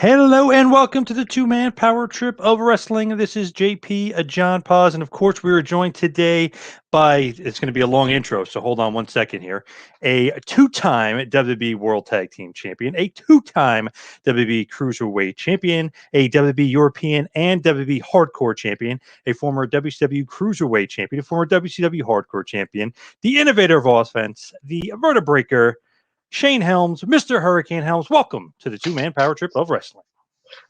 Hello and welcome to the two-man power trip of wrestling. This is JP, John Paz, and of course we are joined today by, it's going to be a long intro, so hold on one second here, a two-time WWE World Tag Team Champion, a two-time WWE Cruiserweight Champion, a WWE European and WWE Hardcore Champion, a former WCW Cruiserweight Champion, a former WCW Hardcore Champion, the innovator of offense, the vertebreaker, Shane Helms, Mr. Hurricane Helms. Welcome to the two-man power trip of wrestling.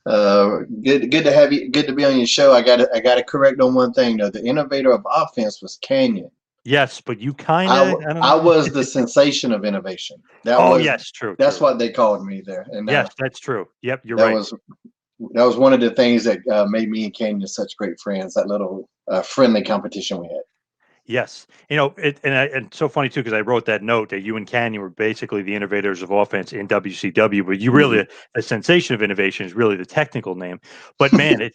Good to have you. Good to be on your show. I got to correct on one thing though. The innovator of offense was Canyon. Yes, but you kind I, of, w- I don't I know. was the sensation of innovation. Oh, yes, true, That's true. what they called me there, and Yes, that's true. Yep, you're that right. was that was one of the things that made me and Canyon such great friends. That little friendly competition we had. Yes, and so funny too because I wrote that note that you and Canyon were basically the innovators of offense in WCW, but you Mm-hmm. really a sensation of innovation is really the technical name. But man,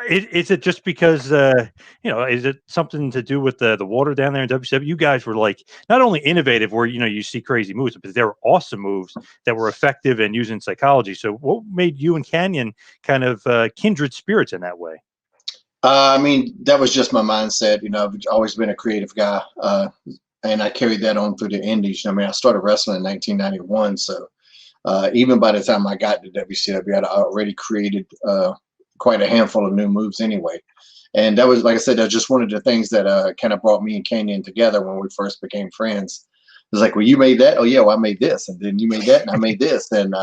is it just because is it something to do with the water down there in WCW? You guys were like not only innovative, where you see crazy moves, but they were awesome moves that were effective and using psychology. So, what made you and Canyon kind of kindred spirits in that way? I mean, that was just my mindset. I've always been a creative guy, and I carried that on through the Indies. I mean, I started wrestling in 1991, so even by the time I got to WCW, I'd already created quite a handful of new moves anyway. And that was, like I said, that's just one of the things that kind of brought me and Canyon together when we first became friends. It was like, well, you made that. Oh yeah, well, I made this, and then you made that, and I made this, and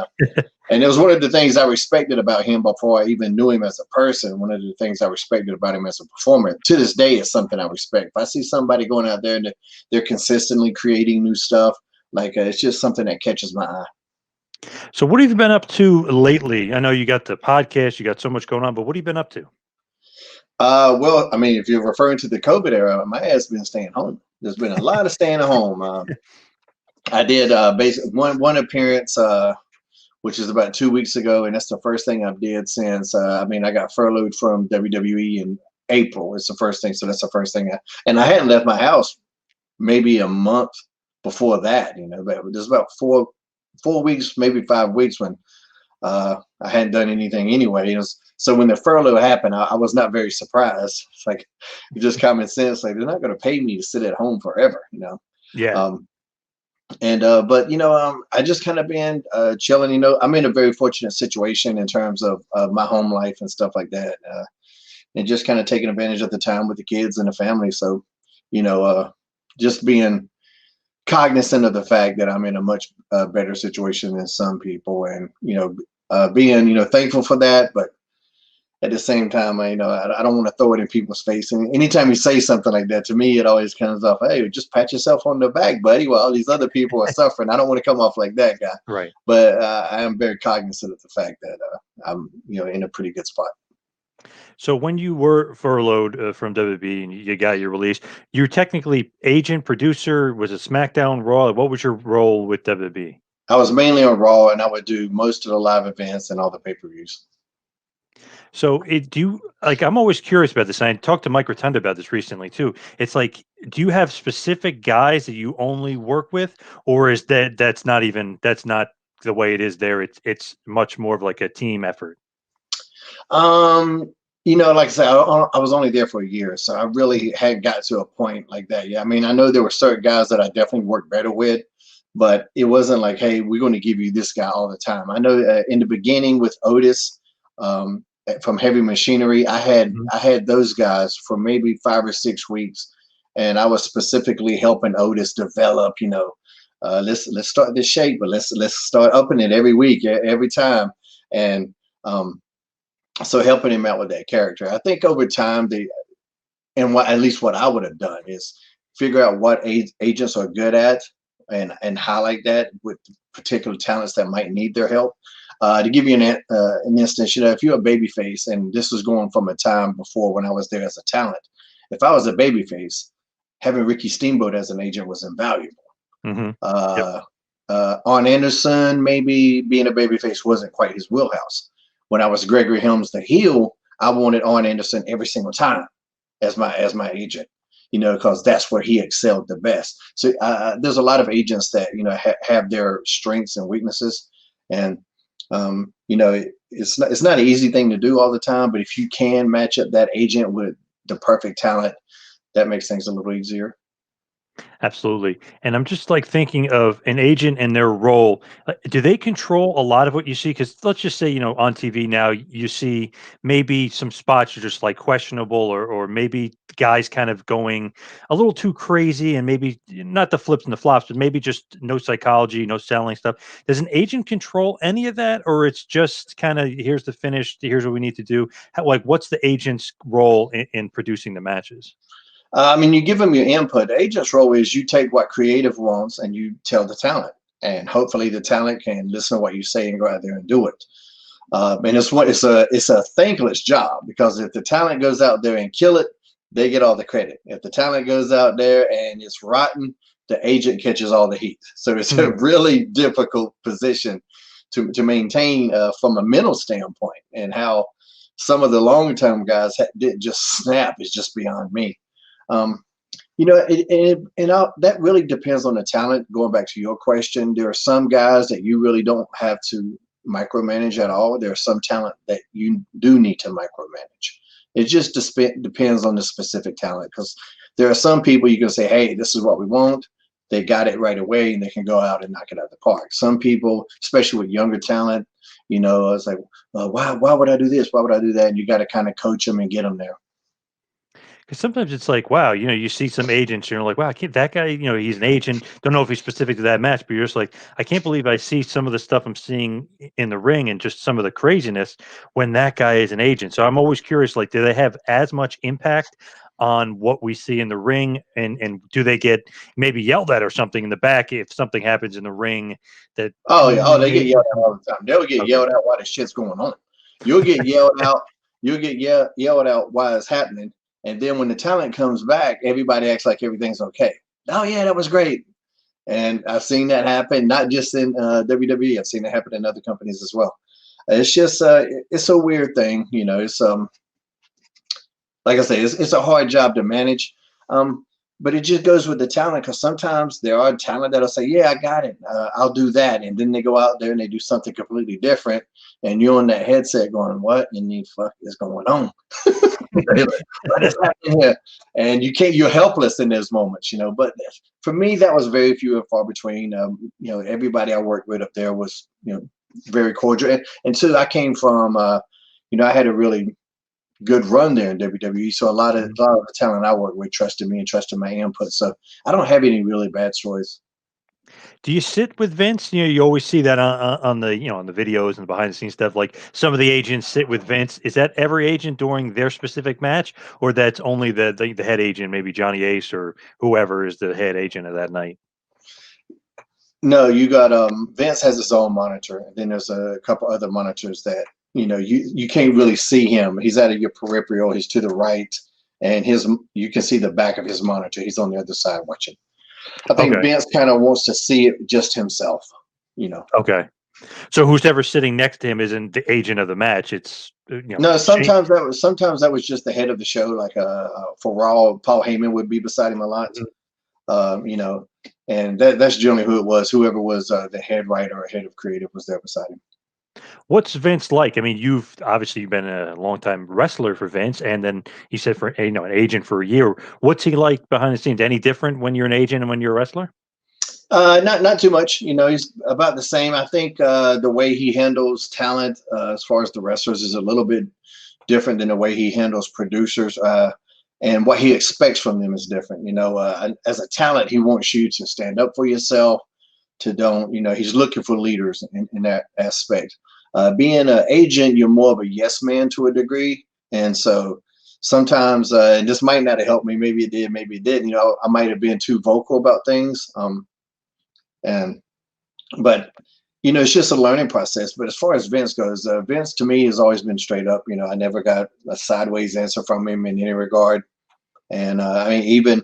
it was one of the things I respected about him before I even knew him as a person. One of the things I respected about him as a performer to this day is something I respect. If I see somebody going out there and they're consistently creating new stuff, like it's just something that catches my eye. So, what have you been up to lately? I know you got the podcast, you got so much going on, but what have you been up to? Well, I mean, if you're referring to the COVID era, my ass been staying home. There's been a lot of staying at home. I did basically one appearance, which is about 2 weeks ago, and that's the first thing I've did since. I mean, I got furloughed from WWE in April. It's the first thing, so that's the first thing. And I hadn't left my house maybe a month before that. But there's about four weeks, maybe 5 weeks when I hadn't done anything anyway. So when the furlough happened, I was not very surprised. It's like just common sense. Like they're not going to pay me to sit at home forever. Yeah. Um, but I just kind of been chilling. I'm in a very fortunate situation in terms of my home life and stuff like that, and just kind of taking advantage of the time with the kids and the family. So, just being cognizant of the fact that I'm in a much better situation than some people, and being thankful for that, but at the same time, I don't want to throw it in people's face. And anytime you say something like that, to me, it always comes off, hey, just pat yourself on the back, buddy, while all these other people are suffering. I don't want to come off like that guy. Right. But I am very cognizant of the fact that I'm, in a pretty good spot. So when you were furloughed from WB and you got your release, you're technically agent, producer, was it SmackDown, Raw? What was your role with WB? I was mainly on Raw, and I would do most of the live events and all the pay-per-views. So do you like? I'm always curious about this. And I talked to Mike Rotunda about this recently too. It's like, do you have specific guys that you only work with, or is that's not the way it is there? It's much more of like a team effort. Like I said, I was only there for a year, so I really had got to a point like that. Yeah, I mean, I know there were certain guys that I definitely worked better with, but it wasn't like, hey, we're going to give you this guy all the time. I know in the beginning with Otis from Heavy Machinery, Mhm. I had those guys for maybe 5 or 6 weeks, and I was specifically helping Otis develop. Let's start this shape, but let's start upping it every week, every time, and so helping him out with that character. I think over time, at least what I would have done is figure out what agents are good at and highlight that with particular talents that might need their help. To give you an instance, if you're a babyface, and this was going from a time before when I was there as a talent, if I was a babyface, having Ricky Steamboat as an agent was invaluable. Mm-hmm. Yep. Uh, Arn Anderson, maybe being a babyface wasn't quite his wheelhouse. When I was Gregory Helms the heel, I wanted Arn Anderson every single time as my agent, because that's where he excelled the best. So there's a lot of agents that have their strengths and weaknesses, and It's not an easy thing to do all the time, but if you can match up that agent with the perfect talent, that makes things a little easier. Absolutely. And I'm just like thinking of an agent and their role. Do they control a lot of what you see? Because let's just say, on TV now, you see maybe some spots are just like questionable, or maybe guys kind of going a little too crazy, and maybe not the flips and the flops, but maybe just no psychology, no selling stuff. Does an agent control any of that? Or it's just kind of here's the finish, here's what we need to do? Like, what's the agent's role in producing the matches? You give them your input. The agent's role is you take what creative wants and you tell the talent, and hopefully the talent can listen to what you say and go out there and do it. And it's a thankless job, because if the talent goes out there and kill it, they get all the credit. If the talent goes out there and it's rotten, the agent catches all the heat. So it's a Hmm. really difficult position to maintain from a mental standpoint, and how some of the long term guys didn't just snap is just beyond me. Um, that really depends on the talent. Going back to your question, there are some guys that you really don't have to micromanage at all. There are some talent that you do need to micromanage. It just depends on the specific talent, because there are some people you can say, hey, this is what we want. They got it right away and they can go out and knock it out of the park. Some people, especially with younger talent, it's like, why would I do this? Why would I do that? And you got to kind of coach them and get them there. Because sometimes it's like, wow, you see some agents, you're like, wow, I can't, that guy, he's an agent. Don't know if he's specific to that match, but you're just like, I can't believe I see some of the stuff I'm seeing in the ring and just some of the craziness when that guy is an agent. So I'm always curious, like, do they have as much impact on what we see in the ring, and do they get maybe yelled at or something in the back if something happens in the ring that Oh yeah, oh they get maybe yelled at all the time. They'll get okay. yelled at while the shit's going on. You'll get yelled out. You'll get yelled out while it's happening, and then when the talent comes back, everybody acts like everything's okay. Oh yeah, that was great. And I've seen that happen, not just in WWE. I've seen it happen in other companies as well. It's just it's a weird thing, It's like I say, it's a hard job to manage. Um, but it just goes with the talent, because sometimes there are talent that'll say, "Yeah, I got it. I'll do that," and then they go out there and they do something completely different, and you're on that headset going, "What in the fuck is going on? What is happening here?" And you can't. You're helpless in those moments. But for me, that was very few and far between. Everybody I worked with up there was very cordial, and two, I came from. I had a really good run there in WWE. So a lot of the talent I work with trusted me and trusted my input. So I don't have any really bad stories. Do you sit with Vince? You always see that on the on the videos and the behind the scenes stuff. Like some of the agents sit with Vince. Is that every agent during their specific match, or that's only the head agent, maybe Johnny Ace or whoever is the head agent of that night? No, you got Vince has his own monitor, and then there's a couple other monitors that you can't really see him. He's out of your peripheral. He's to the right, and his you can see the back of his monitor. He's on the other side watching. I think Okay, Vince kind of wants to see it just himself. You know. okay. So who's ever sitting next to him isn't the agent of the match. It's No, Shane. sometimes that was just the head of the show. Like for Raw, Paul Heyman would be beside him a lot. um, you know, and that's generally who it was. Whoever was the head writer or head of creative was there beside him. What's Vince like? I mean, you've obviously been a longtime wrestler for Vince, and then you said for an agent for a year. What's he like behind the scenes? Any different when you're an agent and when you're a wrestler? Not too much. He's about the same. I think the way he handles talent, as far as the wrestlers, is a little bit different than the way he handles producers. And what he expects from them is different. As a talent, he wants you to stand up for yourself. To don't, he's looking for leaders in that aspect. Being an agent, you're more of a yes man to a degree, and so sometimes, and this might not have helped me. Maybe it did, maybe it didn't. I might have been too vocal about things. And but it's just a learning process. But as far as Vince goes, Vince to me has always been straight up. I never got a sideways answer from him in any regard. And even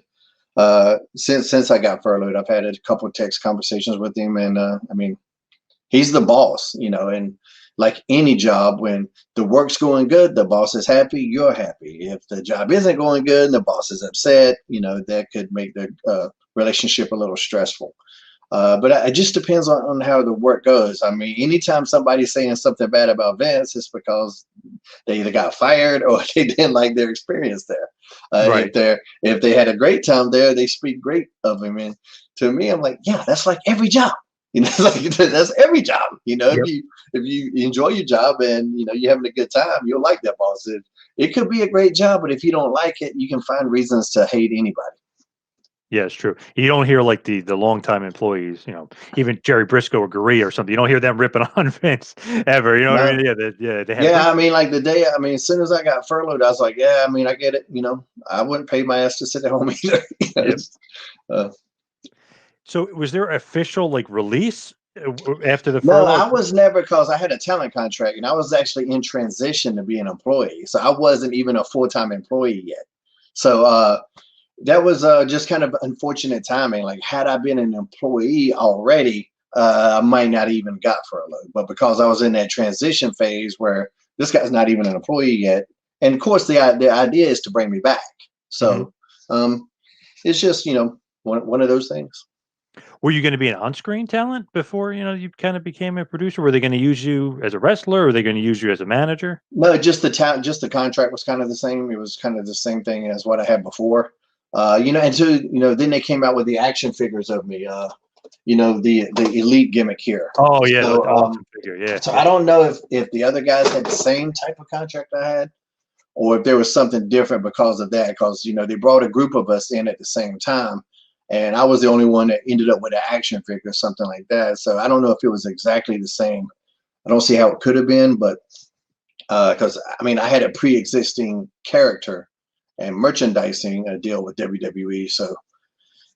since I got furloughed, I've had a couple of text conversations with him, and he's the boss. And like any job, when the work's going good, the boss is happy, you're happy. If the job isn't going good and the boss is upset, that could make the relationship a little stressful. But it just depends on how the work goes. I mean, anytime somebody's saying something bad about Vince, it's because they either got fired or they didn't like their experience there. Right. If they had a great time there, they speak great of him. And to me, I'm like, yeah, that's like every job. You know, like that's every job. You know, Yep. if you enjoy your job and you know you're having a good time, you'll like that boss. It could be a great job, but if you don't like it, you can find reasons to hate anybody. Yeah, it's true. You don't hear like the longtime employees, even Jerry Briscoe or Gurria or something. You don't hear them ripping on Vince ever. You know what I No, mean? Yeah, they had a yeah, great. I mean, like the day, I mean, as soon as I got furloughed, I was like, yeah, I mean, I get it. You know, I wouldn't pay my ass to sit at home either. You know, Yep. uh, So was there official like release after the no, furlough? I was never because I had a talent contract and I was actually in transition to be an employee. So I wasn't even a full time employee yet. So that was just kind of unfortunate timing. Like, had I been an employee already, I might not even got furloughed. But because I was in that transition phase where this guy's not even an employee yet, and of course the idea is to bring me back. Hmm. So it's just one of those things. Were you going to be an on-screen talent before you kind of became a producer? Were they going to use you as a wrestler? Or were they going to use you as a manager? No, just the contract was kind of the same. It was kind of the same thing as what I had before. And so then they came out with the action figures of me. The elite gimmick here. Oh yeah, the So awesome figure. Yeah, so I yeah. don't know if the other guys had the same type of contract I had, or if there was something different because of that. Because they brought a group of us in at the same time, and I was the only one that ended up with an action figure or something like that. So I don't know if it was exactly the same. I don't see how it could have been, but because I mean I had a pre-existing character and merchandising deal with WWE, so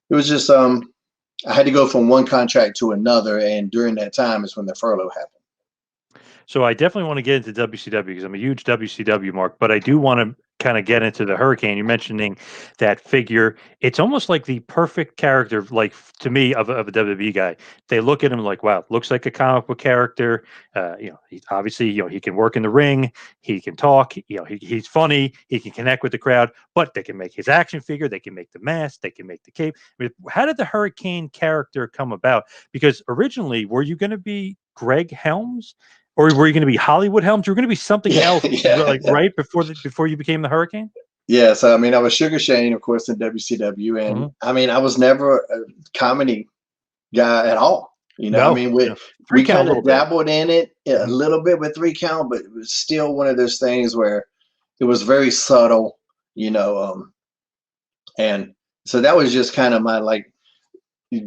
it was just I had to go from one contract to another, and during that time is when the furlough happened. So I definitely want to get into WCW because I'm a huge WCW mark, but I do want to kind of get into the Hurricane. You're mentioning that figure. It's almost like the perfect character, like to me, of a WWE guy. They look at him like, wow, looks like a comic book character. He's obviously, he can work in the ring, he can talk, he's funny, he can connect with the crowd, but they can make his action figure, they can make the mask, they can make the cape. I mean, how did the Hurricane character come about? Because originally, were you going to be Greg Helms? Or were you going to be Hollywood Helms? You were going to be something Yeah, else, yeah, like right before you became the Hurricane. yeah. So I mean, I was Sugar Shane, of course, in WCW, and Hmm. I mean, I was never a comedy guy at all. I No, mean, no, three we count a kind little of bit. dabbled in it a Mhm. little bit with 3 count, but it was still one of those things where it was very subtle, you know. And so that was just kind of my like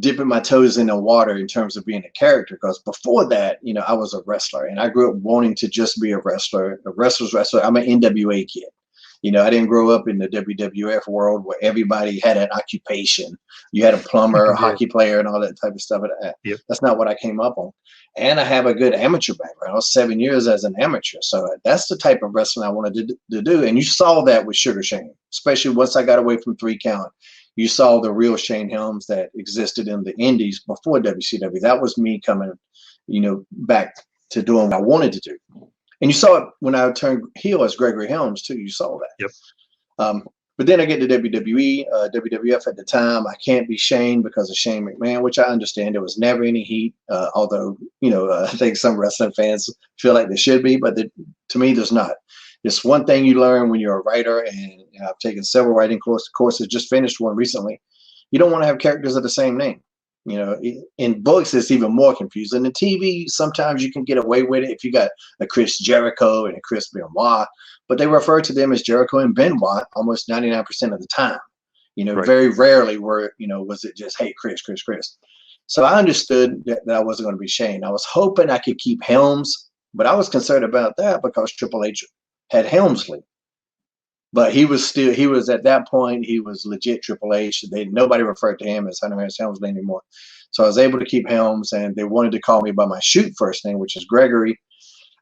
dipping my toes in the water in terms of being a character. Because before that, I was a wrestler, and I grew up wanting to just be a wrestler, a wrestler's wrestler. I'm an NWA kid. I didn't grow up in the WWF world where everybody had an occupation. You had a plumber, a Yeah. hockey player, and all that type of stuff. Yep. That's not what I came up on. And I have a good amateur background. I was 7 years as an amateur. So that's the type of wrestling I wanted to do. And you saw that with Sugar Shane, especially once I got away from 3 count. You saw the real Shane Helms that existed in the Indies before WCW. That was me coming, back to doing what I wanted to do. And you saw it when I turned heel as Gregory Helms too. You saw that. Yep. But then I get to WWE, WWF at the time. I can't be Shane because of Shane McMahon, which I understand. There was never any heat, although I think some wrestling fans feel like there should be, but to me, there's not. It's one thing you learn when you're a writer, and I've taken several writing courses. Just finished one recently. You don't want to have characters of the same name. In books, it's even more confusing. In TV, sometimes you can get away with it if you got a Chris Jericho and a Chris Benoit, but they refer to them as Jericho and Benoit almost 99% of the time. Right. Very rarely was it just, hey, Chris, Chris, Chris. So I understood that I wasn't going to be Shane. I was hoping I could keep Helms, but I was concerned about that because Triple H had Helmsley. But he was at that point, he was legit Triple H. Nobody referred to him as Hunter S. Helmsley anymore. So I was able to keep Helms, and they wanted to call me by my shoot first name, which is Gregory.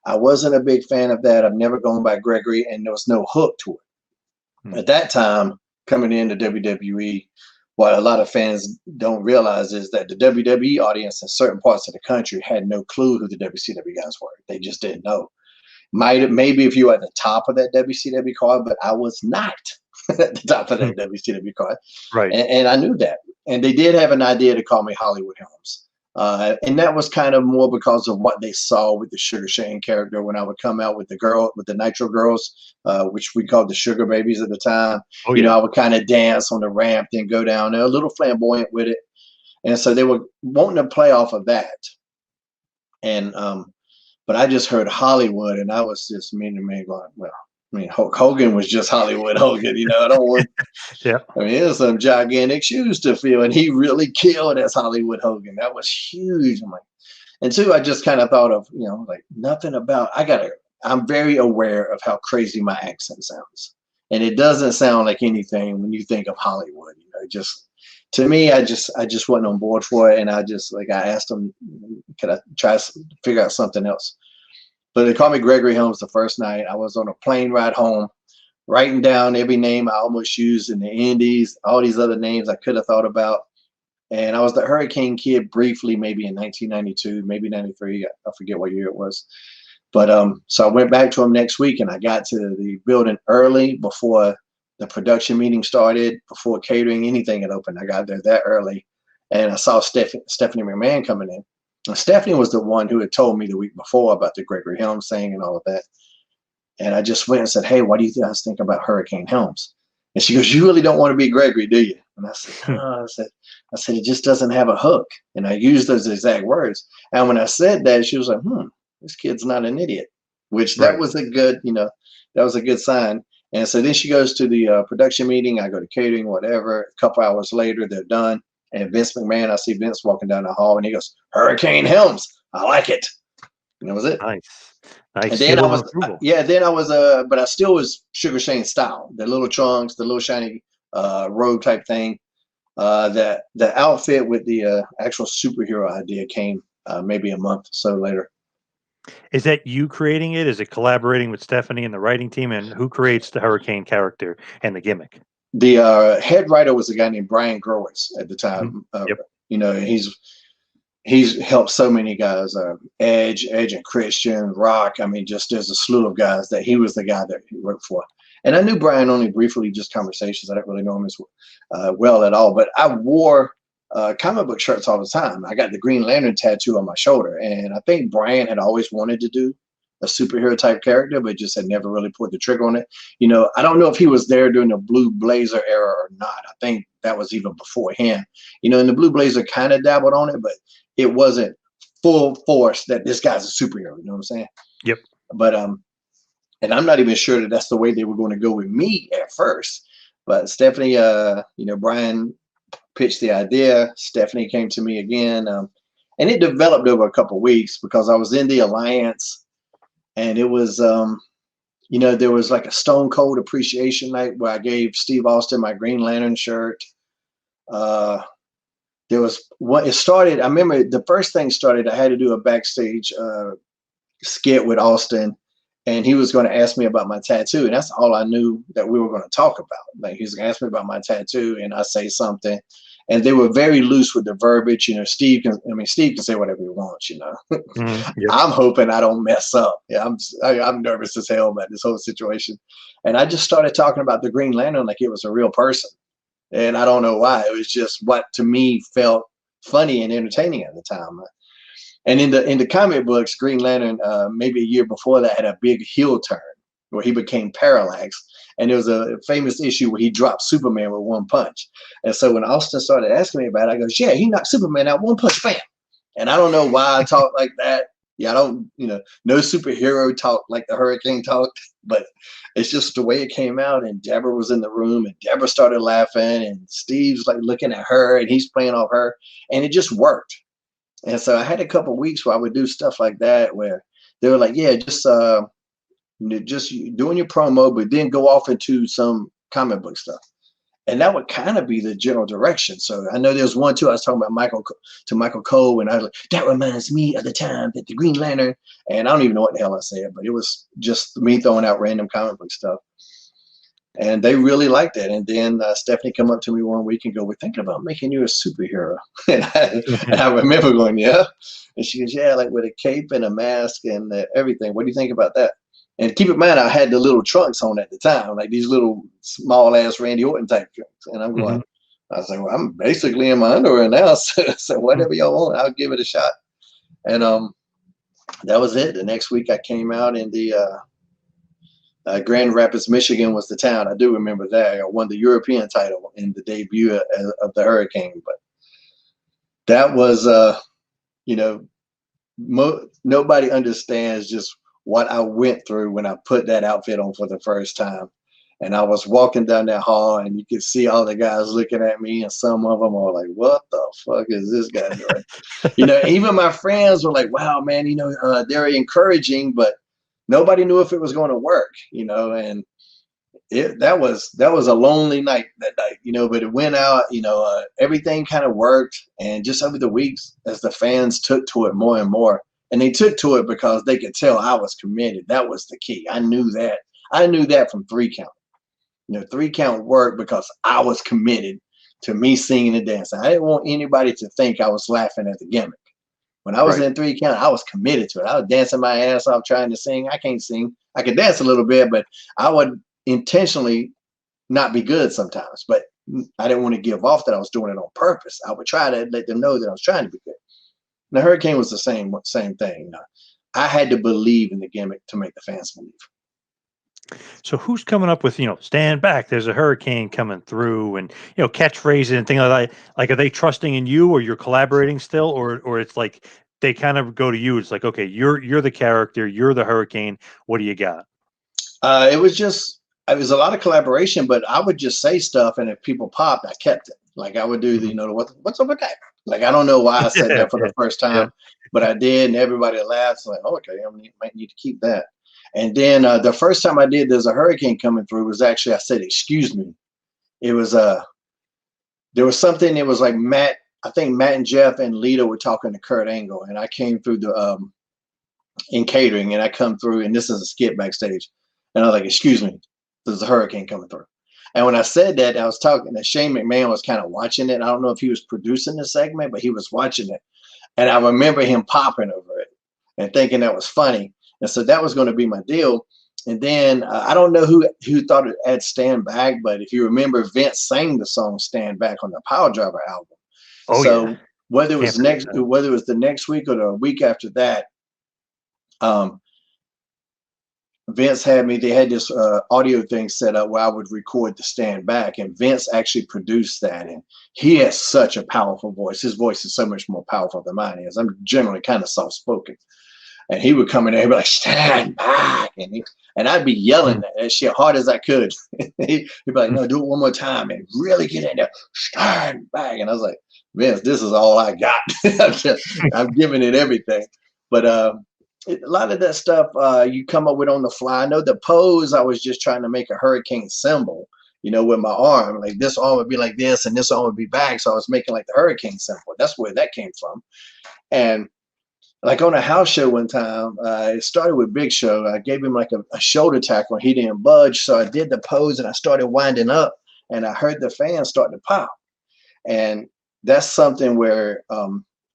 I wasn't a big fan of that. I've never gone by Gregory, and there was no hook to it. Hmm. At that time, coming into WWE, what a lot of fans don't realize is that the WWE audience in certain parts of the country had no clue who the WCW guys were. They just didn't know. Maybe if you were at the top of that WCW card, but I was not. at the top of Hmm. that WCW card, Right. and I knew that. And they did have an idea to call me Hollywood Helms. And that was kind of more because of what they saw with the Sugar Shane character when I would come out with the Nitro Girls, which we called the Sugar Babies at the time. Oh You know, yeah. I would kind of dance on the ramp, then go down there, a little flamboyant with it. And so they were wanting to play off of that. And but I just heard Hollywood, and I was just mean to me going, well, I mean, Hulk Hogan was just Hollywood Hogan, you know. I don't want. Yeah. I mean, it's some gigantic shoes to fill, and he really killed as Hollywood Hogan. That was huge. I'm like, and two, I just kind of thought of, you know, like nothing about. I'm very aware of how crazy my accent sounds, and it doesn't sound like anything when you think of Hollywood. You know, just to me, I just wasn't on board for it, and I asked them, could I try to figure out something else? But they called me Gregory Helms the first night. I was on a plane ride home, writing down every name I almost used in the Indies, all these other names I could have thought about. And I was the Hurricane Kid briefly, maybe in 1992, maybe 93. I forget what year it was. But so I went back to him next week, and I got to the building early before the production meeting started, before catering, anything had opened. I got there that early, and I saw Stephanie McMahon coming in. And Stephanie was the one who had told me the week before about the Gregory Helms thing and all of that. And I just went and said, "Hey, what do you guys think about Hurricane Helms?" And she goes, "You really don't want to be Gregory, do you?" And I said, Hmm. "No." I said, "It just doesn't have a hook." And I used those exact words. And when I said that, she was like, this kid's not an idiot," which that Right. was a good, that was a good sign. And so then she goes to the production meeting. I go to catering, whatever. A couple hours later, they're done. And Vince McMahon, I see Vince walking down the hall, and he goes, "Hurricane Helms. I like it." And that was it. Nice. Nice And then seal of approval. then I was, but I still was Sugar Shane style, the little trunks, the little shiny robe type thing. That the outfit with the actual superhero idea came maybe a month or so later. Is that you creating it? Is it collaborating with Stephanie and the writing team? And who creates the Hurricane character and the gimmick? The head writer was a guy named Brian Growitz at the Mhm. time. Yep. He's helped so many guys, Edge and Christian, Rock. I mean, just there's a slew of guys that he was the guy that he worked for. And I knew Brian only briefly, just conversations. I didn't really know him as well at all. But I wore comic book shirts all the time. I got the Green Lantern tattoo on my shoulder, and I think Brian had always wanted to do a superhero type character, but just had never really pulled the trigger on it. I don't know if he was there during the Blue Blazer era or not. I think that was even before him. And the Blue Blazer kind of dabbled on it, but it wasn't full force that this guy's a superhero. You know what I'm saying? Yep. But and I'm not even sure that that's the way they were going to go with me at first. But Stephanie, Brian pitched the idea. Stephanie came to me again, and it developed over a couple of weeks because I was in the alliance, and it was, there was like a Stone Cold Appreciation Night where I gave Steve Austin my Green Lantern shirt. There was what it started. I remember the first thing started. I had to do a backstage skit with Austin, and he was going to ask me about my tattoo, and that's all I knew that we were going to talk about. Like he was going to ask me about my tattoo, and I say something, and they were very loose with the verbiage. Steve can say whatever he wants. Yep. I'm hoping I don't mess up. Yeah, I'm nervous as hell about this whole situation, and I just started talking about the Green Lantern like it was a real person. And I don't know why. It was just what to me felt funny and entertaining at the time. And in the comic books, Green Lantern, maybe a year before that, had a big heel turn where he became Parallax. And there was a famous issue where he dropped Superman with one punch. And so when Austin started asking me about it, I goes, "Yeah, he knocked Superman out one punch, bam." And I don't know why I talk like that. Yeah, I don't, no superhero talk like the Hurricane talked, but it's just the way it came out. And Deborah was in the room, and Deborah started laughing, and Steve's like looking at her, and he's playing off her, and it just worked. And so I had a couple of weeks where I would do stuff like that, where they were like, "Yeah, just doing your promo, but then go off into some comic book stuff." And that would kind of be the general direction. So I know there's one too. I was talking about Michael Cole, and I was like, "That reminds me of the time that the Green Lantern," and I don't even know what the hell I said, but it was just me throwing out random comic book stuff. And they really liked it. And then Stephanie come up to me one week and go, "We're thinking about making you a superhero." And I remember going, "Yeah." And she goes, "Yeah, like with a cape and a mask and everything. What do you think about that?" And keep in mind, I had the little trunks on at the time, like these little small ass Randy Orton type trunks. And I'm Hmm. going, I was like, well, I'm basically in my underwear now. So whatever y'all want, I'll give it a shot. And that was it. The next week I came out in the Grand Rapids, Michigan was the town. I do remember that. I won the European title in the debut of the Hurricane. But that was, you know, nobody understands just what I went through when I put that outfit on for the first time. And I was walking down that hall, and you could see all the guys looking at me, and some of them are like, "What the fuck is this guy doing?" Even my friends were like, "Wow, man, they're encouraging, but nobody knew if it was going to work." And that was a lonely night that night, but it went out. Everything kind of worked, and just over the weeks, as the fans took to it more and more, and they took to it because they could tell I was committed. That was the key. I knew that. I knew that from 3 count. 3 count worked because I was committed to me singing and dancing. I didn't want anybody to think I was laughing at the gimmick. When I was Right. in 3 count, I was committed to it. I was dancing my ass off trying to sing. I can't sing. I could dance a little bit, but I would intentionally not be good sometimes. But I didn't want to give off that I was doing it on purpose. I would try to let them know that I was trying to be good. And the Hurricane was the same thing. I had to believe in the gimmick to make the fans believe. So who's coming up with, stand back, there's a hurricane coming through, and, catchphrases and things like that? Like, are they trusting in you, or you're collaborating still, or it's like they kind of go to you? It's like, okay, you're the character, you're the hurricane. What do you got? It was a lot of collaboration, but I would just say stuff, and if people popped, I kept it. Like I would do the, Mhm. what's up with that? Like I don't know why I said Yeah, that for yeah, the first yeah. time, but I did, and everybody laughed. Like, oh, okay, might need to keep that. And then the first time I did, there's a hurricane coming through. Was actually I said, "Excuse me." It was there was something. It was like Matt. I think Matt and Jeff and Lita were talking to Kurt Angle, and I came through the in catering, and I come through, and this is a skit backstage, and I was like, "Excuse me, there's a hurricane coming through." And when I said that, I was talking that Shane McMahon was kind of watching it. I don't know if he was producing the segment, but he was watching it, and I remember him popping over it and thinking that was funny, and so that was going to be my deal. And then I don't know who thought it had "Stand Back," but if you remember, Vince sang the song "Stand Back" on the Power Driver album. Oh yeah, So whether it can't was forget next, that. whether it was the next week or the week after that, um, Vince had me, they had this audio thing set up where I would record the "Stand Back," and Vince actually produced that. And he has such a powerful voice. His voice is so much more powerful than mine is. I'm generally kind of soft spoken. And he would come in there and be like, "Stand back." And I'd be yelling Mm, that shit hard as I could. He'd be like, mm. "No, do it one more time and really get in there. Stand back." And I was like, "Vince, this is all I got." I'm giving it everything. But a lot of that stuff you come up with on the fly. I know the pose, I was just trying to make a hurricane symbol, with my arm. Like this arm would be like this and this arm would be back. So I was making like the hurricane symbol. That's where that came from. And like on a house show one time, it started with Big Show. I gave him like a shoulder tackle and he didn't budge. So I did the pose and I started winding up and I heard the fans start to pop. And that's something where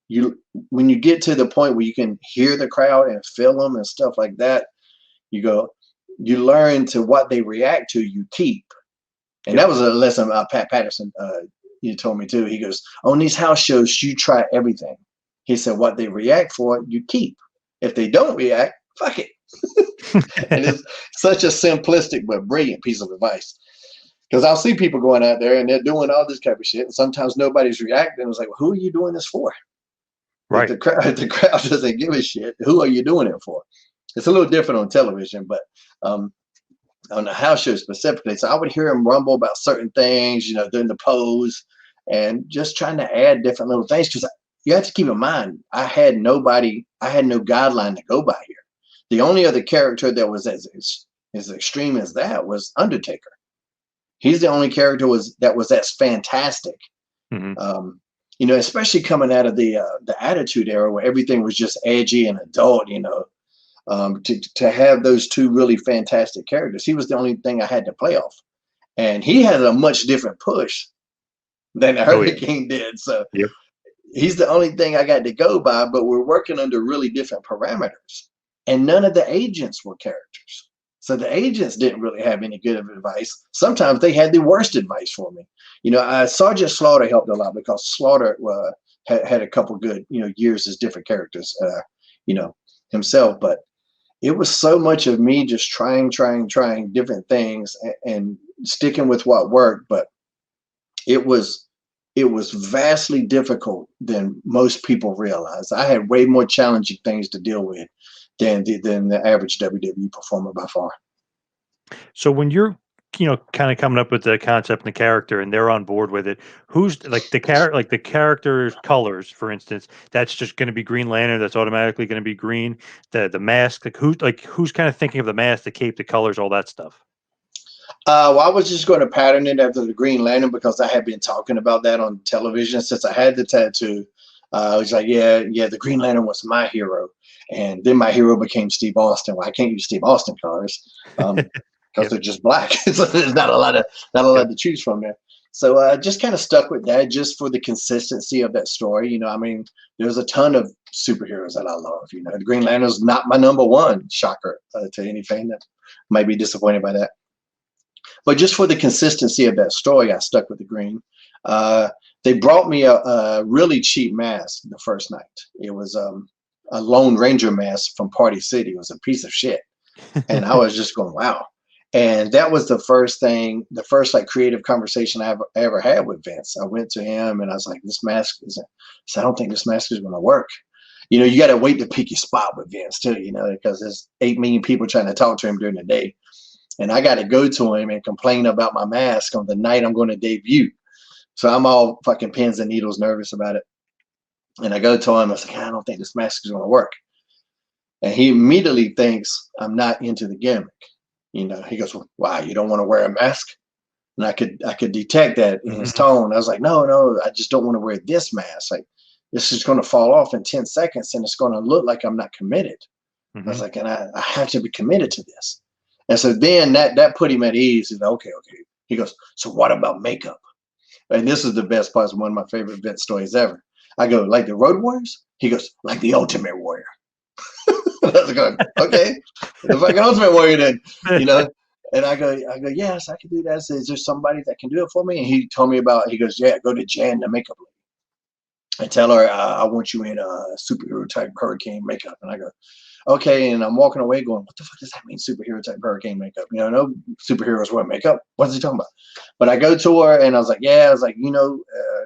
you, when you get to the point where you can hear the crowd and feel them and stuff like that, you learn to what they react to, you keep. And Yep. that was a lesson Pat Patterson you told me too. He goes, on these house shows, you try everything. He said, what they react for, you keep. If they don't react, fuck it. And it's such a simplistic but brilliant piece of advice. Because I'll see people going out there and they're doing all this type of shit, and sometimes nobody's reacting. It's like, well, who are you doing this for? If Right. the crowd doesn't give a shit, who are you doing it for? It's a little different on television, but um, on the house show specifically. So I would hear him rumble about certain things, during the pose, and just trying to add different little things. Because you have to keep in mind, I had no guideline to go by here. The only other character that was as extreme as that was Undertaker. He's the only character that was as fantastic. Hmm. Um, especially coming out of the Attitude Era where everything was just edgy and adult. To have those two really fantastic characters. He was the only thing I had to play off. And he had a much different push than the Oh yeah. Hurricane did. So Yep. he's the only thing I got to go by, but we're working under really different parameters. And none of the agents were characters. So the agents didn't really have any good advice. Sometimes they had the worst advice for me. Sergeant Slaughter helped a lot because Slaughter had a couple good, years as different characters, you know, himself. But it was so much of me just trying different things and sticking with what worked. But it was it was vastly difficult than most people realize. I had way more challenging things to deal with than the average WWE performer by far. So when you're, kind of coming up with the concept and the character, and they're on board with it, who's like the character's colors, for instance, that's just going to be Green Lantern. That's automatically going to be green. The mask, who's kind of thinking of the mask, the cape, the colors, all that stuff. Well, I was just going to pattern it after the Green Lantern because I had been talking about that on television since I had the tattoo. I was like, yeah, the Green Lantern was my hero, and then my hero became Steve Austin. Well, I can't use Steve Austin colors because Yep. they're just black. So there's not a lot Yep. to choose from there. So I just kind of stuck with that just for the consistency of that story. I mean, there's a ton of superheroes that I love. The Green Lantern's not my number one. Shocker to any fan that might be disappointed by that. But just for the consistency of that story, I stuck with the green. Uh, they brought me a really cheap mask the first night. It was a Lone Ranger mask from Party City. It was a piece of shit, and I was just going, wow. And that was the first like creative conversation I ever had with Vince. I went to him and I was like, "This mask isn't." So I don't think this mask is going to work. You got to wait to pick your spot with Vince too. Because there's 8 million people trying to talk to him during the day. And I got to go to him and complain about my mask on the night I'm going to debut. So I'm all fucking pins and needles nervous about it. And I go to him, I was like, I don't think this mask is going to work. And he immediately thinks I'm not into the gimmick. He goes, well, why, you don't want to wear a mask? And I could detect that in his Mhm. tone. I was like, no, I just don't want to wear this mask. Like, this is going to fall off in 10 seconds and it's going to look like I'm not committed. I was Mhm. like, and I have to be committed to this. And so then that put him at ease. He's like, okay. He goes, so what about makeup? And this is the best part. It's one of my favorite Vince stories ever. I go, like the Road Warriors? He goes, like the Ultimate Warrior. I was going, okay, the fucking Ultimate Warrior then, you know. And I go, yes, I can do that. I said, is there somebody that can do it for me? And he told me he goes, yeah, go to Jan, the makeup lady. I tell her, I want you in a superhero type hurricane makeup. And I go, okay. And I'm walking away going, what the fuck does that mean? Superhero type hurricane makeup. No superheroes wear makeup. What's he talking about? But I go to her and I was like,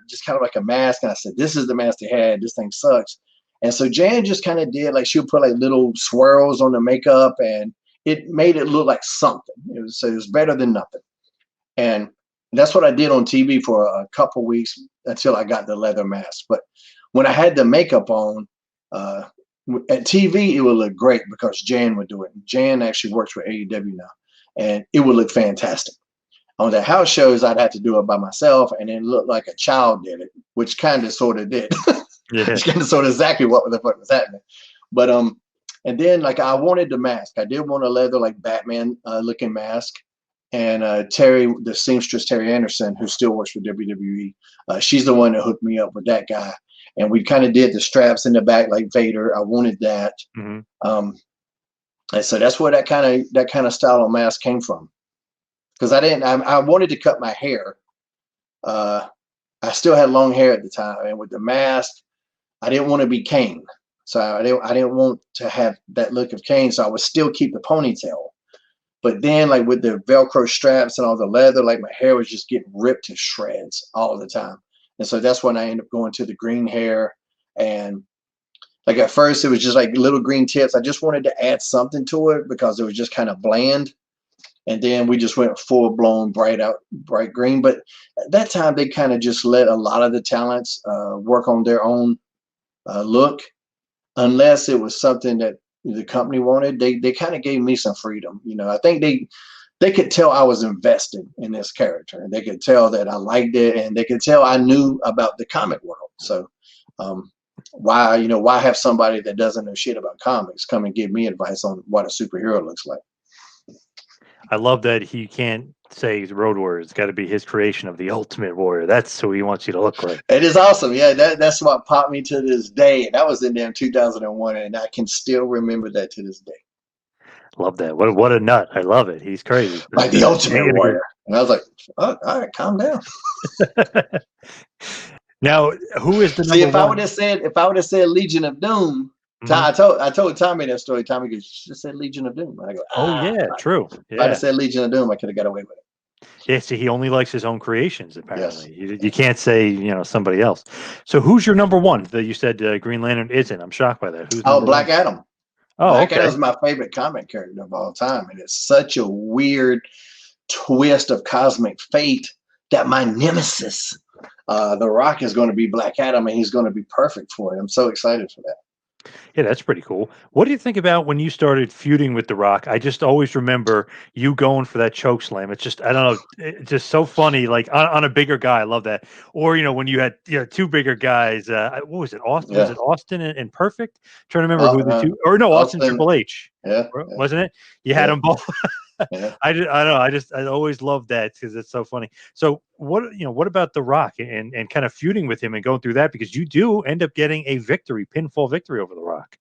just kind of like a mask. And I said, this is the mask they had. This thing sucks. And so Jan just kind of did like, she'll put like little swirls on the makeup and it made it look like something. So it was better than nothing. And that's what I did on TV for a couple weeks until I got the leather mask. But when I had the makeup on, uh, at TV, it would look great because Jan would do it. Jan actually works for AEW now, and it would look fantastic. On the house shows, I'd have to do it by myself, and it looked like a child did it, which kind of sort of did. Yeah. It's kind of sort of exactly what the fuck was happening. But and then like I wanted the mask. I did want a leather like Batman looking mask. And Terry, the seamstress Terry Anderson, who still works for WWE, she's the one that hooked me up with that guy. And we kind of did the straps in the back like Vader. I wanted that. Mhm. Um, and so that's where that kind of style of mask came from. Because I wanted to cut my hair. Uh, I still had long hair at the time, and with the mask, I didn't want to be Kane. So I didn't want to have that look of Kane. So I would still keep the ponytail. But then, like with the Velcro straps and all the leather, like my hair was just getting ripped to shreds all the time. And so that's when I ended up going to the green hair. And like at first, it was just like little green tips. I just wanted to add something to it because it was just kind of bland. And then we just went full blown bright green. But at that time, they kind of just let a lot of the talents work on their own look, unless it was something that the company wanted. They kind of gave me some freedom. I think they could tell I was invested in this character, and they could tell that I liked it, and they could tell I knew about the comic world. So why have somebody that doesn't know shit about comics come and give me advice on what a superhero looks like? I love that he can't say he's Road Warrior. It's got to be his creation of the Ultimate Warrior. That's who he wants you to look like. It is awesome. Yeah, that's what popped me to this day. That was in damn 2001, and I can still remember that to this day. Love that. What a nut. I love it. He's crazy. Like the Ultimate Can't agree. Warrior. And I was like, oh, all right, calm down. Now, who is the See, number one? if I would have said Legion of Doom, Mhm. I told Tommy that story. Tommy goes, "You just said Legion of Doom." I go, Oh ah. yeah, true. If I'd have Yeah. said Legion of Doom, I could have got away with it. Yeah, see, he only likes his own creations, Yes. apparently. You can't say, somebody else. So who's your number one? That you said Green Lantern isn't. I'm shocked by that. Who's Oh, number one? Black Adam. Oh, Black okay. Adam's my favorite comic character of all time, and it's such a weird twist of cosmic fate that my nemesis, The Rock, is going to be Black Adam, and he's going to be perfect for it. I'm so excited for that. Yeah, that's pretty cool. What do you think about when you started feuding with The Rock? I just always remember you going for that choke slam. It's just, I don't know, it's just so funny. Like on a bigger guy, I love that. Or when you had two bigger guys. What was it? Austin? Was Yeah. it Austin and Perfect? Trying to remember who the two, or no, Austin Austin. Triple H. Yeah. Wasn't it? You had Yeah. them both. Yeah. I don't know. I always love that because it's so funny. So what about The Rock and kind of feuding with him and going through that, because you do end up getting a pinfall victory over The Rock.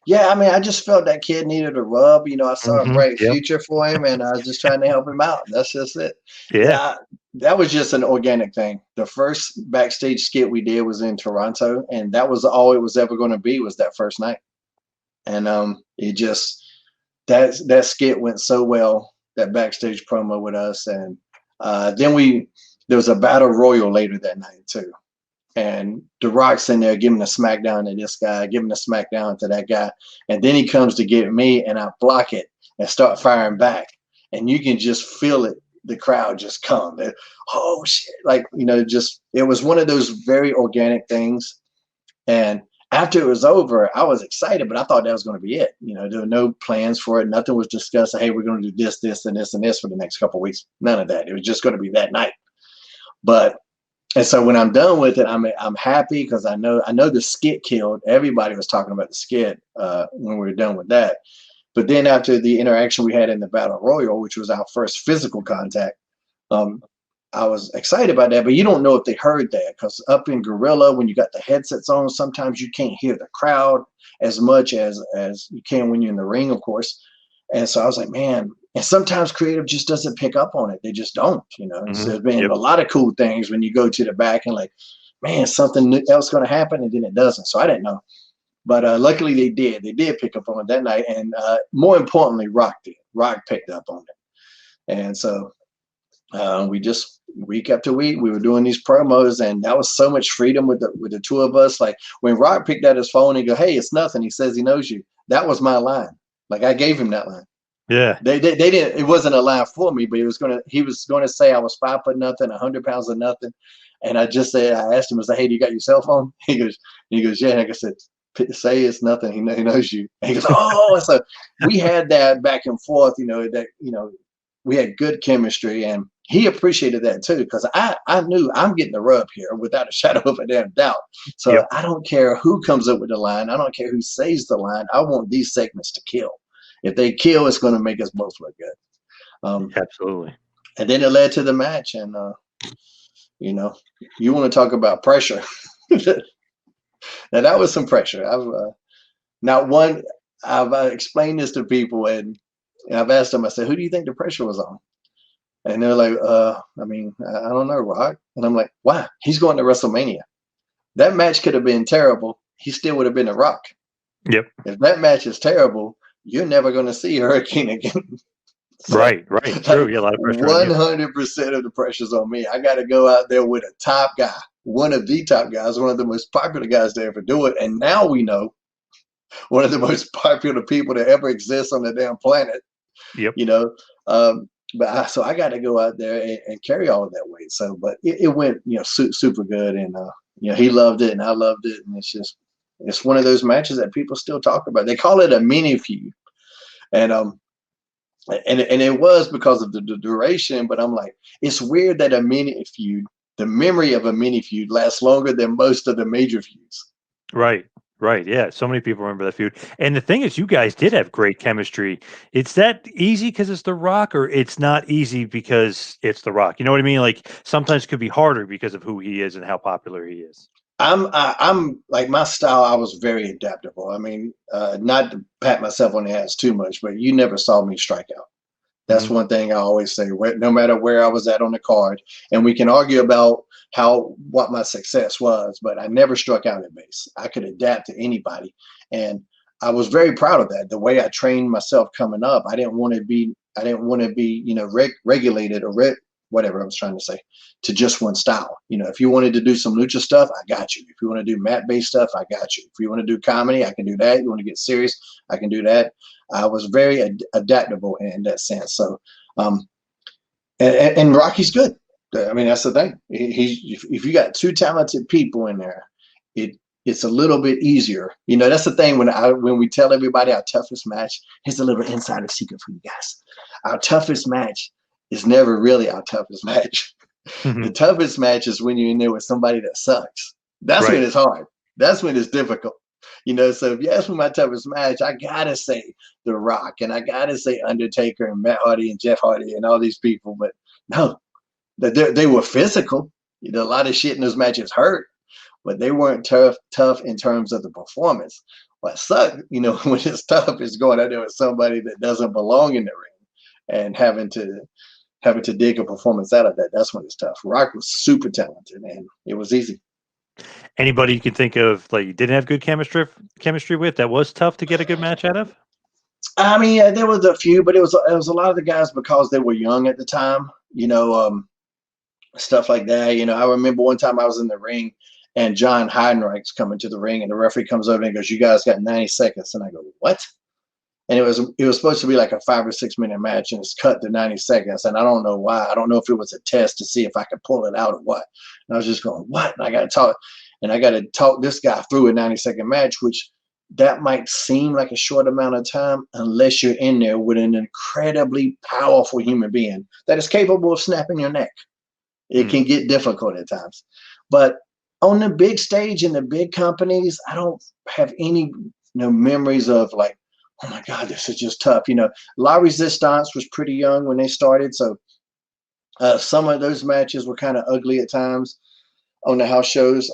Yeah, I mean, I just felt that kid needed a rub. I saw a bright Yep. future for him, and I was just trying to help him out. That's just it. Yeah. That was just an organic thing. The first backstage skit we did was in Toronto, and that was all it was ever going to be, was that first night. And it just that skit went so well, that backstage promo with us, and then there was a battle royal later that night too. And The Rock's in there giving a smackdown to this guy, giving a smackdown to that guy. And then he comes to get me, and I block it and start firing back. And you can just feel it. The crowd just come. Oh, shit. Like, just, it was one of those very organic things. And after it was over, I was excited, but I thought that was going to be it. There were no plans for it. Nothing was discussed. Hey, we're going to do this, this, and this, and this for the next couple of weeks. None of that. It was just going to be that night. And so when I'm done with it, I'm happy because I know the skit killed. Everybody was talking about the skit when we were done with that. But then after the interaction we had in the Battle Royal, which was our first physical contact, I was excited about that. But you don't know if they heard that, because up in Gorilla, when you got the headsets on, sometimes you can't hear the crowd as much as you can when you're in the ring, of course. And so I was like, man. And sometimes creative just doesn't pick up on it. They just don't, So there's been a lot of cool things when you go to the back and like, man, something else going to happen, and then it doesn't. So I didn't know. But luckily they did. They did pick up on it that night. And more importantly, Rock did. Rock picked up on it. And so we just, week after week, we were doing these promos, and that was so much freedom with the two of us. Like when Rock picked out his phone and go, hey, it's nothing. He says he knows you. That was my line. Like I gave him that line. Yeah. They didn't. It wasn't a line for me, but he was gonna say I was 5 foot nothing, 100 pounds of nothing, and I just said, I asked him, I said, hey, do you got your cell phone? He goes, yeah. And I said, say it's nothing. He knows you. And he goes, oh. So we had that back and forth. We had good chemistry, and he appreciated that too, because I knew I'm getting the rub here without a shadow of a damn doubt. So I don't care who comes up with the line. I don't care who says the line. I want these segments to kill. If they kill, it's going to make us both look good. Absolutely. And then it led to the match. And, you want to talk about pressure. Now, that was some pressure. I've explained this to people, and I've asked them, I said, who do you think the pressure was on? And they're like, I don't know, Rock. And I'm like, why? He's going to WrestleMania. That match could have been terrible. He still would have been a Rock. Yep. If that match is terrible, you're never going to see Hurricane again. So, right. True. Yeah, a lot of pressure. 100% of the pressure's on me. I got to go out there with a top guy, one of the top guys, one of the most popular guys to ever do it. And now we know one of the most popular people to ever exist on the damn planet. Yep. So I got to go out there and carry all of that weight. So, but it went, super good. And, he loved it and I loved it. And it's one of those matches that people still talk about. They call it a mini feud. And it was because of the duration, but I'm like, it's weird that a mini feud, the memory of a mini feud, lasts longer than most of the major feuds. Right. Yeah. So many people remember that feud. And the thing is, you guys did have great chemistry. It's that easy because it's The Rock, or it's not easy because it's The Rock? You know what I mean? Like sometimes it could be harder because of who he is and how popular he is. I'm like my style. I was very adaptable. I mean, not to pat myself on the ass too much, but you never saw me strike out. That's Mhm. one thing I always say. No matter where I was at on the card, and we can argue about what my success was, but I never struck out at base. I could adapt to anybody, and I was very proud of that. The way I trained myself coming up, I didn't want to be. I didn't want to be, regulated or whatever I was trying to say, to just one style. If you wanted to do some lucha stuff, I got you. If you want to do mat based stuff, I got you. If you want to do comedy, I can do that. You want to get serious, I can do that. I was very adaptable in that sense. So, um, and Rocky's good. I mean, that's the thing. If you got two talented people in there, it's a little bit easier. That's the thing when we tell everybody our toughest match. Here's a little insider secret for you guys. Our toughest match is never really our toughest match. The Mhm. toughest match is when you're in there with somebody that sucks. That's when Right. it's hard. That's when it's difficult. So if you ask me my toughest match, I gotta say The Rock, and I gotta say Undertaker and Matt Hardy and Jeff Hardy and all these people. But no, they were physical. A lot of shit in those matches hurt, but they weren't tough in terms of the performance. What sucked, when it's tough is going out there with somebody that doesn't belong in the ring and having to dig a performance out of that. That's when it's tough. Rock was super talented, and it was easy. Anybody you can think of, like, you didn't have good chemistry with, that was tough to get a good match out of? I mean, yeah, there was a few, but it was a lot of the guys because they were young at the time. Stuff like that. I remember one time I was in the ring, and John Heidenreich's coming to the ring, and the referee comes over and goes, "You guys got 90 seconds," and I go, "What?" And it was supposed to be like a 5 or 6 minute match, and it's cut to 90 seconds, and I don't know why. I don't know if it was a test to see if I could pull it out or what. And I was just going, "What?" And I got to talk this guy through a 90-second match, which that might seem like a short amount of time unless you're in there with an incredibly powerful human being that is capable of snapping your neck. It Mm. can get difficult at times. But on the big stage in the big companies, I don't have any memories of like, oh my God, this is just tough. La Resistance was pretty young when they started. So some of those matches were kind of ugly at times on the house shows.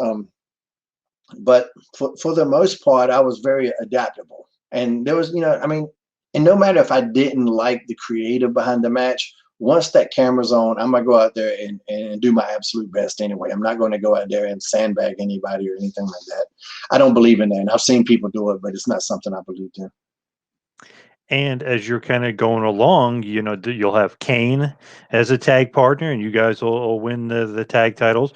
But for the most part, I was very adaptable. And there was, I mean, and no matter if I didn't like the creative behind the match, once that camera's on, I'm gonna go out there and do my absolute best anyway. I'm not going to go out there and sandbag anybody or anything like that. I don't believe in that. And I've seen people do it, but it's not something I believe in. And as you're kinda going along, you'll have Kane as a tag partner, and you guys will win the tag titles.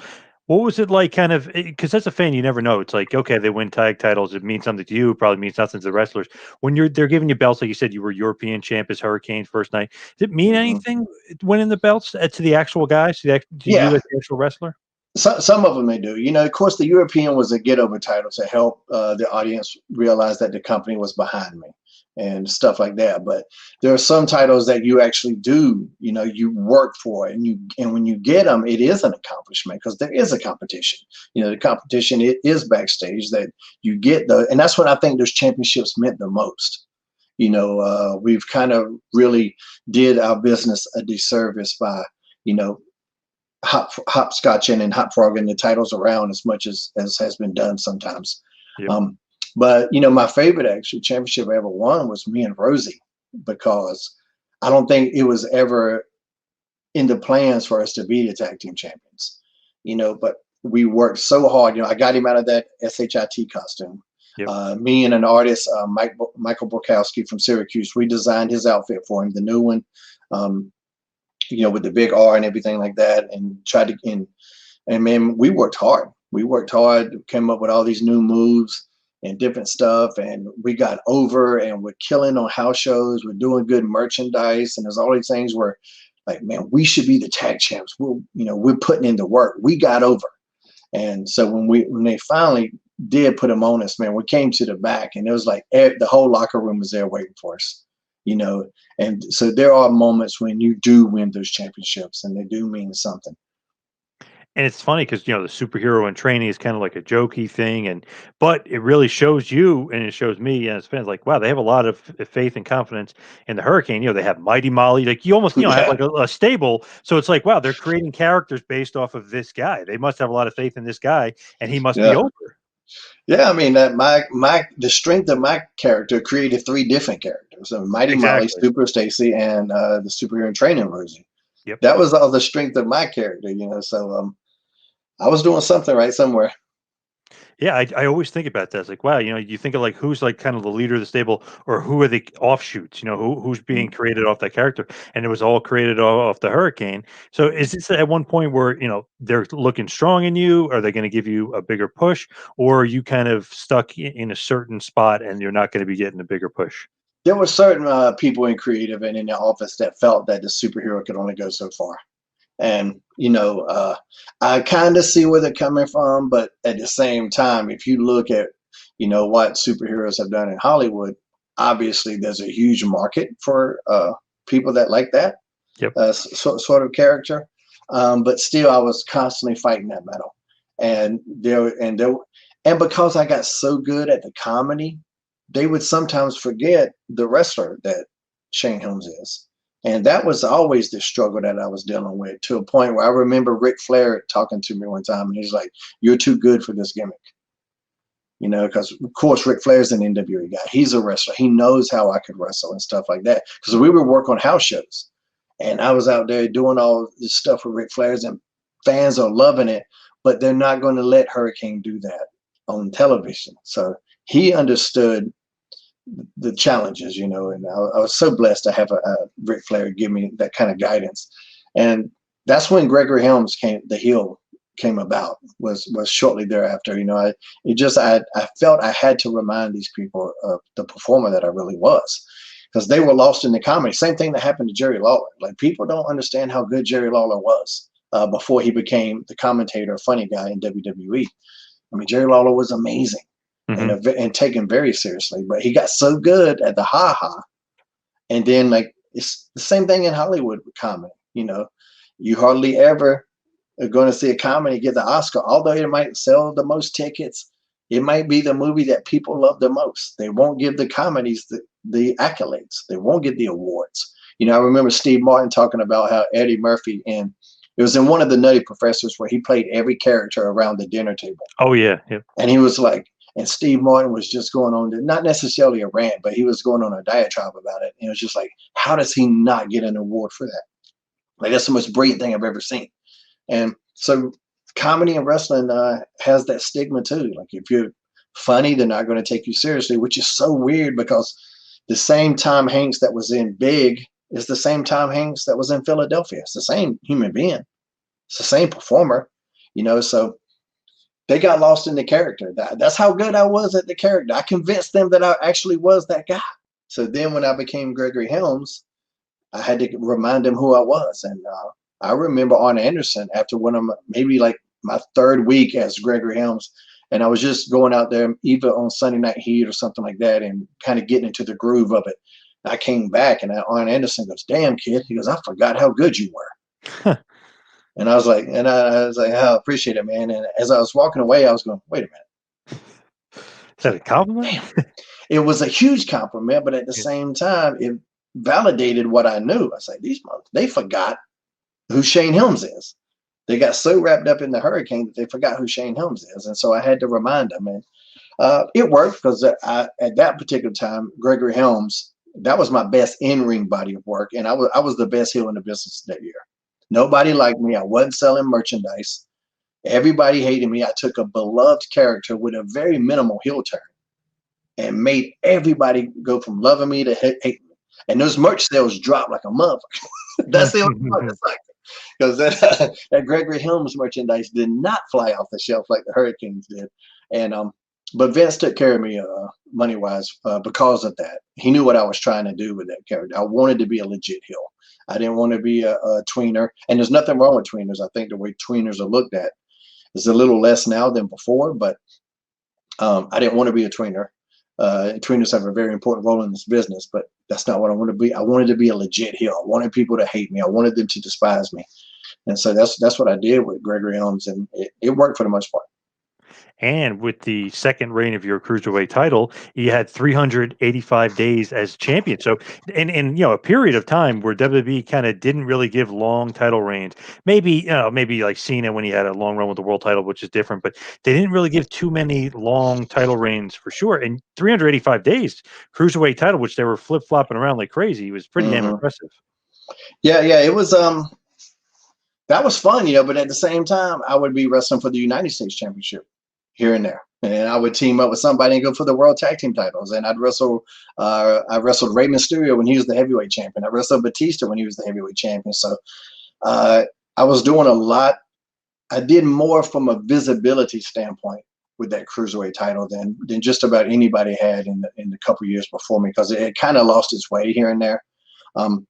What was it like kind of, because as a fan, you never know. It's like, okay, they win tag titles, it means something to you, it probably means nothing to the wrestlers. When they're giving you belts, like you said, you were European champ as Hurricane first night. Did it mean Mhm. anything winning the belts, to the actual guys, to you Yeah, as the actual wrestler? some of them they do. Of course, the European was a get over title to help the audience realize that the company was behind me and stuff like that. But there are some titles that you actually do, you work for, and when you get them, it is an accomplishment because there is a competition. The competition it is backstage that you get and that's what I think those championships meant the most. We've kind of really did our business a disservice by, you know, hopscotching and hopfrogging the titles around as much as has been done sometimes. Yep. Um, but my favorite actually championship I ever won was me and Rosie because I don't think it was ever in the plans for us to be the tag team champions. But we worked so hard. I got him out of that SHIT costume. Yep. Me and an artist, Michael Borkowski from Syracuse, we designed his outfit for him, the new one. Um, with the big R and everything like that, and tried to and man, we worked hard. We worked hard, came up with all these new moves and different stuff, and we got over, and we're killing on house shows. We're doing good merchandise, and there's all these things where, like, man, we should be the tag champs. We're putting in the work. We got over, and so when they finally did put them on us, man, we came to the back, and it was like the whole locker room was there waiting for us. And so there are moments when you do win those championships, and they do mean something. And it's funny because the superhero in training is kind of like a jokey thing, but it really shows you and it shows me as fans like, wow, they have a lot of faith and confidence in the Hurricane. They have Mighty Molly, like you almost have Yeah, like a stable. So it's like, wow, they're creating characters based off of this guy. They must have a lot of faith in this guy, and he must be yeah, over. yeah. I mean, that my the strength of my character created three different characters: so Mighty Molly, Exactly. Super Stacy, and the superhero in training version. Yep. That was all the strength of my character, So I was doing something right somewhere. Yeah, I always think about that. It's like, wow, you think of like who's like kind of the leader of the stable, or who are the offshoots, who's being Mm. created off that character, and it was all created off the Hurricane. So is this at one point where they're looking strong in you? Are they going to give you a bigger push, or are you kind of stuck in a certain spot and you're not going to be getting a bigger push? There were certain people in creative and in the office that felt that the superhero could only go so far. And I kind of see where they're coming from, but at the same time, if you look at what superheroes have done in Hollywood, obviously there's a huge market for people that like that Yep. sort of character. But still, I was constantly fighting that battle, and and because I got so good at the comedy, they would sometimes forget the wrestler that Shane Helms is. And that was always the struggle that I was dealing with, to a point where I remember Ric Flair talking to me one time, and he's like, "You're too good for this gimmick." Because of course Ric Flair's an NWA guy. He's a wrestler. He knows how I could wrestle and stuff like that. Because we would work on house shows, and I was out there doing all this stuff with Ric Flair's, and fans are loving it, but they're not going to let Hurricane do that on television. So he understood the challenges, and I was so blessed to have a Ric Flair give me that kind of guidance. And that's when Gregory Helms the heel came about, was shortly thereafter. I felt I had to remind these people of the performer that I really was, because they were lost in the comedy. Same thing that happened to Jerry Lawler. Like, people don't understand how good Jerry Lawler was before he became the commentator, funny guy in WWE. I mean, Jerry Lawler was amazing Hmm. and taken very seriously, but he got so good at the ha ha. And then, like, it's the same thing in Hollywood with comedy. You hardly ever are going to see a comedy get the Oscar, although it might sell the most tickets. It might be the movie that people love the most. They won't give the comedies the accolades. They won't get the awards. I remember Steve Martin talking about how Eddie Murphy, and it was in one of the Nutty Professors, where he played every character around the dinner table. Oh yeah. Yep. And he was like, and Steve Martin was just going on not necessarily a rant, but he was going on a diatribe about it. And it was just like, how does he not get an award for that? Like, that's the most brilliant thing I've ever seen. And so comedy and wrestling has that stigma too. Like, if you're funny, they're not going to take you seriously, which is so weird, because the same Tom Hanks that was in Big is the same Tom Hanks that was in Philadelphia. It's the same human being. It's the same performer, so they got lost in the character. That's how good I was at the character. I convinced them that I actually was that guy. So then when I became Gregory Helms, I had to remind them who I was. And I remember Arn Anderson, after maybe like my third week as Gregory Helms, and I was just going out there either on Sunday Night Heat or something like that, and kind of getting into the groove of it. I came back, and Arn Anderson goes, "Damn, kid." He goes, "I forgot how good you were." And I was like, "Oh, I appreciate it, man." And as I was walking away, I was going, "Wait a minute." Is that a compliment? Damn. It was a huge compliment, but at the Yeah. same time, it validated what I knew. I was like, these months, they forgot who Shane Helms is. They got so wrapped up in the Hurricane that they forgot who Shane Helms is. And so I had to remind them. And it worked, because at that particular time, Gregory Helms, that was my best in-ring body of work. And I was the best heel in the business that year. Nobody liked me. I wasn't selling merchandise. Everybody hated me. I took a beloved character with a very minimal heel turn and made everybody go from loving me to hate me. And those merch sales dropped like a motherfucker. That's the only part that's like it. Because that Gregory Helms merchandise did not fly off the shelf like the Hurricanes did. And but Vince took care of me money wise because of that. He knew what I was trying to do with that character. I wanted to be a legit heel. I didn't want to be a tweener. And there's nothing wrong with tweeners. I think the way tweeners are looked at is a little less now than before, but I didn't want to be a tweener. Tweeners have a very important role in this business, but that's not what I want to be. I wanted to be a legit heel. I wanted people to hate me. I wanted them to despise me. And so that's what I did with Gregory Helms, and it worked for the most part. And with the second reign of your cruiserweight title, you had 385 days as champion. So, in a period of time where WWE kind of didn't really give long title reigns, maybe like Cena when he had a long run with the world title, which is different, but they didn't really give too many long title reigns for sure. And 385 days cruiserweight title, which they were flip flopping around like crazy, was pretty damn Hmm. impressive. Yeah, it was that was fun, but at the same time, I would be wrestling for the United States Championship here and there, and I would team up with somebody and go for the World Tag Team titles. And I'd wrestle. I wrestled Rey Mysterio when he was the heavyweight champion. I wrestled Batista when he was the heavyweight champion. So uh, I was doing a lot. I did more from a visibility standpoint with that cruiserweight title than just about anybody had in the couple years before me, because it kind of lost its way here and there. Um,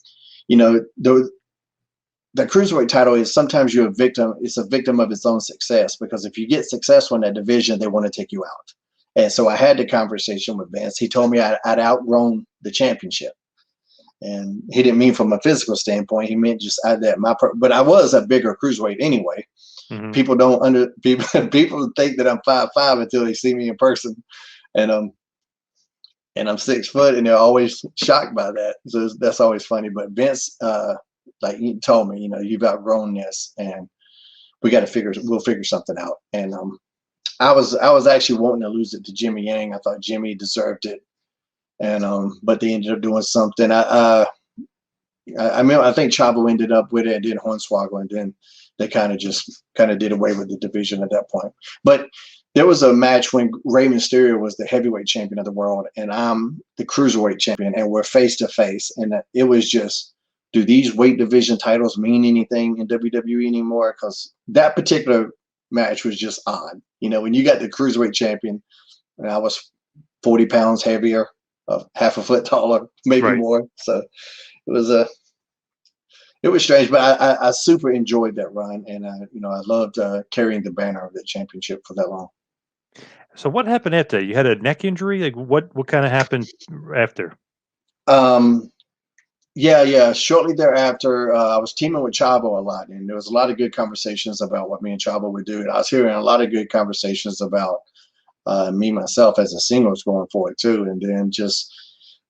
the cruiserweight title is sometimes you're a victim. It's a victim of its own success, because if you get successful in that division, they want to take you out. And so I had the conversation with Vince. He told me I'd outgrown the championship, and he didn't mean from a physical standpoint. He meant just but I was a bigger cruiserweight anyway. Hmm. People don't people think that I'm 5'5" until they see me in person, and I'm 6 foot, and they're always shocked by that. So that's always funny. But Vince, like he told me, you've outgrown this, and we'll figure something out. And I was actually wanting to lose it to Jimmy Yang. I thought Jimmy deserved it, and but they ended up doing something. I think Chavo ended up with it, and then Hornswoggle, and then they kind of did away with the division at that point. But there was a match when Rey Mysterio was the heavyweight champion of the world, and I'm the cruiserweight champion, and we're face to face, and it was just, do these weight division titles mean anything in WWE anymore? Because that particular match was just odd. When you got the cruiserweight champion, and I was 40 pounds heavier, half a foot taller, maybe Right. more. So it was strange, but I super enjoyed that run, and I loved carrying the banner of the championship for that long. So what happened after? You had a neck injury? Like what kind of happened after? Um, yeah. Shortly thereafter, I was teaming with Chavo a lot, and there was a lot of good conversations about what me and Chavo would do. And I was hearing a lot of good conversations about me myself as a singles going forward too. And then just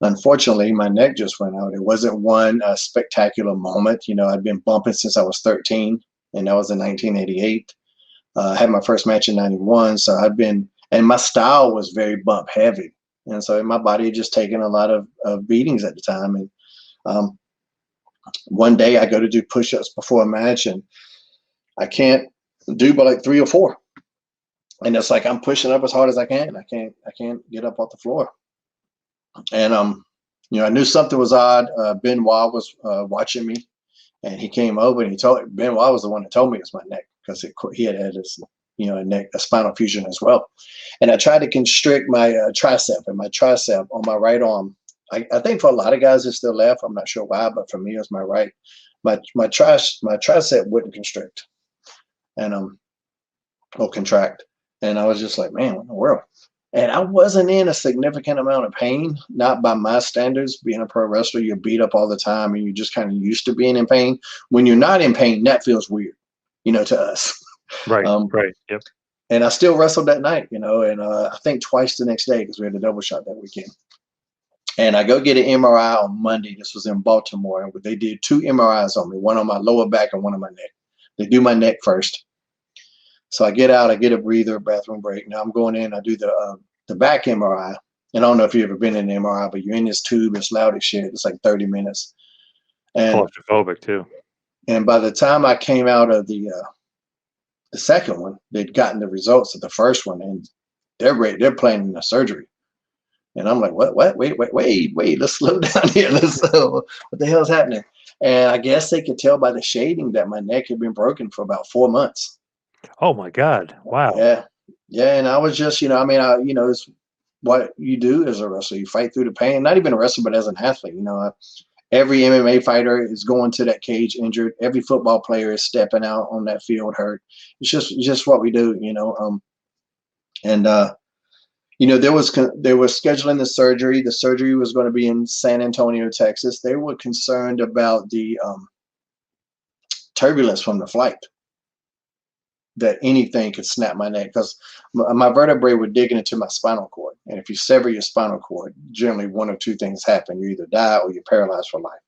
unfortunately, my neck just went out. It wasn't one spectacular moment. I'd been bumping since I was 13, and that was in 1988. I had my first match in 91, so and my style was very bump heavy. And so my body had just taken a lot of beatings at the time. And um, one day I go to do push-ups before a match, and I can't do but like 3 or 4. And it's like I'm pushing up as hard as I can. I can't get up off the floor. And I knew something was odd. Benoit was watching me, and he came over, and Benoit was the one that told me it was my neck, because he had his a spinal fusion as well. And I tried to constrict my tricep, and my tricep on my right arm. I think for a lot of guys it's still left. I'm not sure why, but for me it was my right. My tricep wouldn't constrict, and or contract. And I was just like, man, what in the world? And I wasn't in a significant amount of pain, not by my standards. Being a pro wrestler, you're beat up all the time, and you're just kind of used to being in pain. When you're not in pain, that feels weird, to us. Right. Right. Yep. And I still wrestled that night, and I think twice the next day, because we had a double shot that weekend. And I go get an MRI on Monday. This was in Baltimore, and they did 2 MRIs on me, one on my lower back and one on my neck. They do my neck first. So I get out, I get a breather, bathroom break. Now I'm going in, I do the back MRI. And I don't know if you've ever been in an MRI, but you're in this tube, it's loud as shit. It's like 30 minutes. And Claustrophobic too. And by the time I came out of the second one, they'd gotten the results of the first one, and they're ready, they're planning the surgery. And I'm like, what? Wait, let's slow down here. What the hell's happening? And I guess they could tell by the shading that my neck had been broken for about 4 months. Oh my God. Wow. Yeah. And I was just, it's what you do as a wrestler. You fight through the pain, not even a wrestler, but as an athlete. Every MMA fighter is going to that cage injured. Every football player is stepping out on that field hurt. It's just what we do, and they were scheduling the surgery. The surgery was going to be in San Antonio, Texas. They were concerned about the turbulence from the flight that anything could snap my neck, because my vertebrae were digging into my spinal cord. And if you sever your spinal cord, generally one of two things happen. You either die or you're paralyzed for life.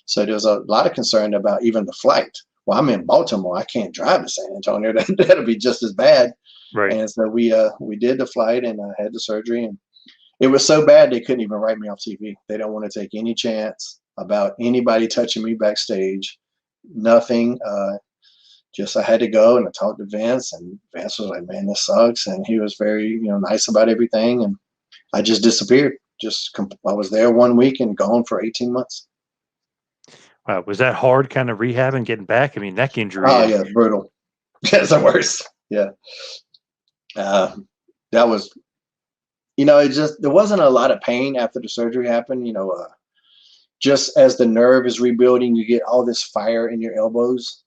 So there's a lot of concern about even the flight. Well, I'm in Baltimore. I can't drive to San Antonio. That'll be just as bad. Right. And so we did the flight, and I had the surgery, and it was so bad they couldn't even write me off TV. They don't want to take any chance about anybody touching me backstage. Nothing. Just I had to go, and I talked to Vince, and Vince was like, "Man, this sucks," and he was very nice about everything, and I just disappeared. I was there 1 week and gone for 18 months. Wow, was that hard, kind of rehab and getting back? I mean, neck injury. Oh yeah, brutal. That's the worst. Yeah, that was. There wasn't a lot of pain after the surgery happened. Just as the nerve is rebuilding, you get all this fire in your elbows.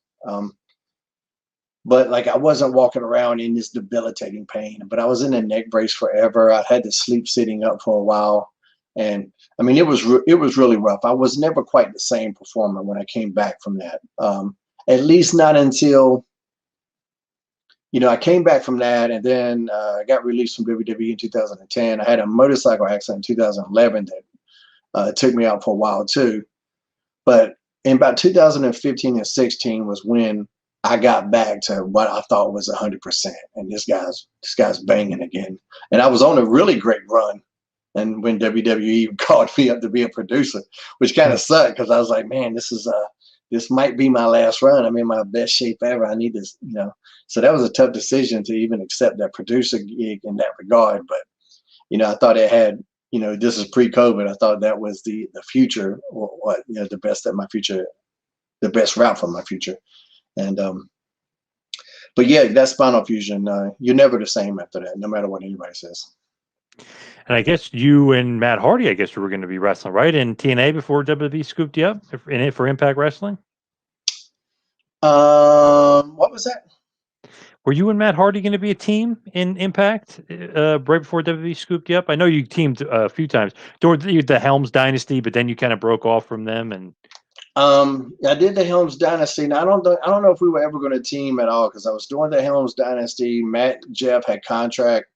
But like I wasn't walking around in this debilitating pain, but I was in a neck brace forever. I had to sleep sitting up for a while. And I mean, it was really rough. I was never quite the same performer when I came back from that. At least not until, I came back from that, and then I got released from WWE in 2010. I had a motorcycle accident in 2011 that took me out for a while too. But in about 2015 and 16 was when I got back to what I thought was 100%. And this guy's banging again. And I was on a really great run. And when WWE called me up to be a producer, which kind of sucked, because I was like, man, this might be my last run. I'm in my best shape ever. I need this, So that was a tough decision to even accept that producer gig in that regard. But, I thought it had, this is pre-COVID. I thought that was the future, or what, the best route for my future. And but yeah, that spinal fusion, you're never the same after that, no matter what anybody says. And I guess you and Matt Hardy, were going to be wrestling, right, in TNA before WWE scooped you up in it for Impact Wrestling. What was that? Were you and Matt Hardy going to be a team in Impact right before WWE scooped you up? I know you teamed a few times during the Helms dynasty, but then you kind of broke off from them. And I did the Helms dynasty. Now, I don't know if we were ever going to team at all, because I was doing the Helms dynasty. Matt, Jeff had contract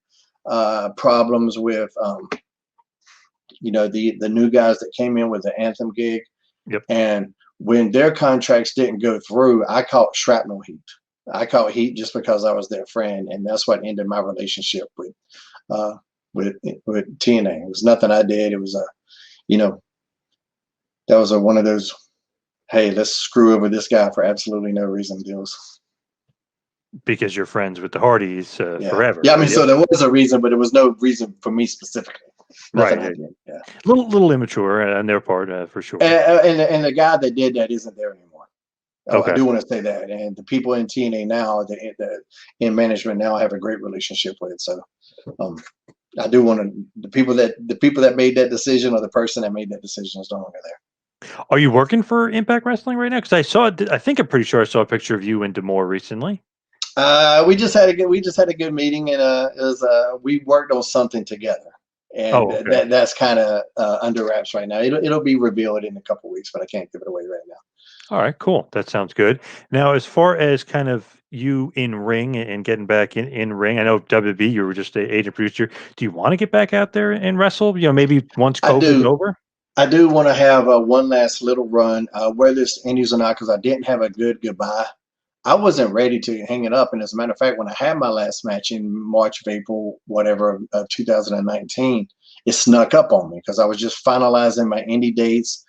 problems with the new guys that came in with the Anthem gig. Yep. And when their contracts didn't go through, I caught shrapnel heat. I caught heat just because I was their friend, and that's what ended my relationship with TNA. It was nothing I did. It was that was one of those, hey, let's screw over this guy for absolutely no reason deals. Because you're friends with the Hardys forever. Yeah, I mean, so there was a reason, but there was no reason for me specifically. Nothing right. Yeah. Little immature on their part, for sure. And the guy that did that isn't there anymore. Okay. I do want to say that. And the people in TNA now, in management now, have a great relationship with. So I do want to, the people that made that decision, or the person that made that decision, is no longer there. Are you working for Impact Wrestling right now? Because I'm pretty sure I saw a picture of you and D'Amore recently. We just had a good meeting, and we worked on something together, and that's kind of under wraps right now. It'll be revealed in a couple of weeks, but I can't give it away right now. All right, cool. That sounds good. Now, as far as kind of you in ring and getting back in ring, I know WWE, you were just an agent producer. Do you want to get back out there and wrestle? Maybe once COVID's over? I do want to have one last little run, whether it's Indies or not, because I didn't have a good goodbye. I wasn't ready to hang it up. And as a matter of fact, when I had my last match in March, April, whatever, of 2019, it snuck up on me because I was just finalizing my indie dates.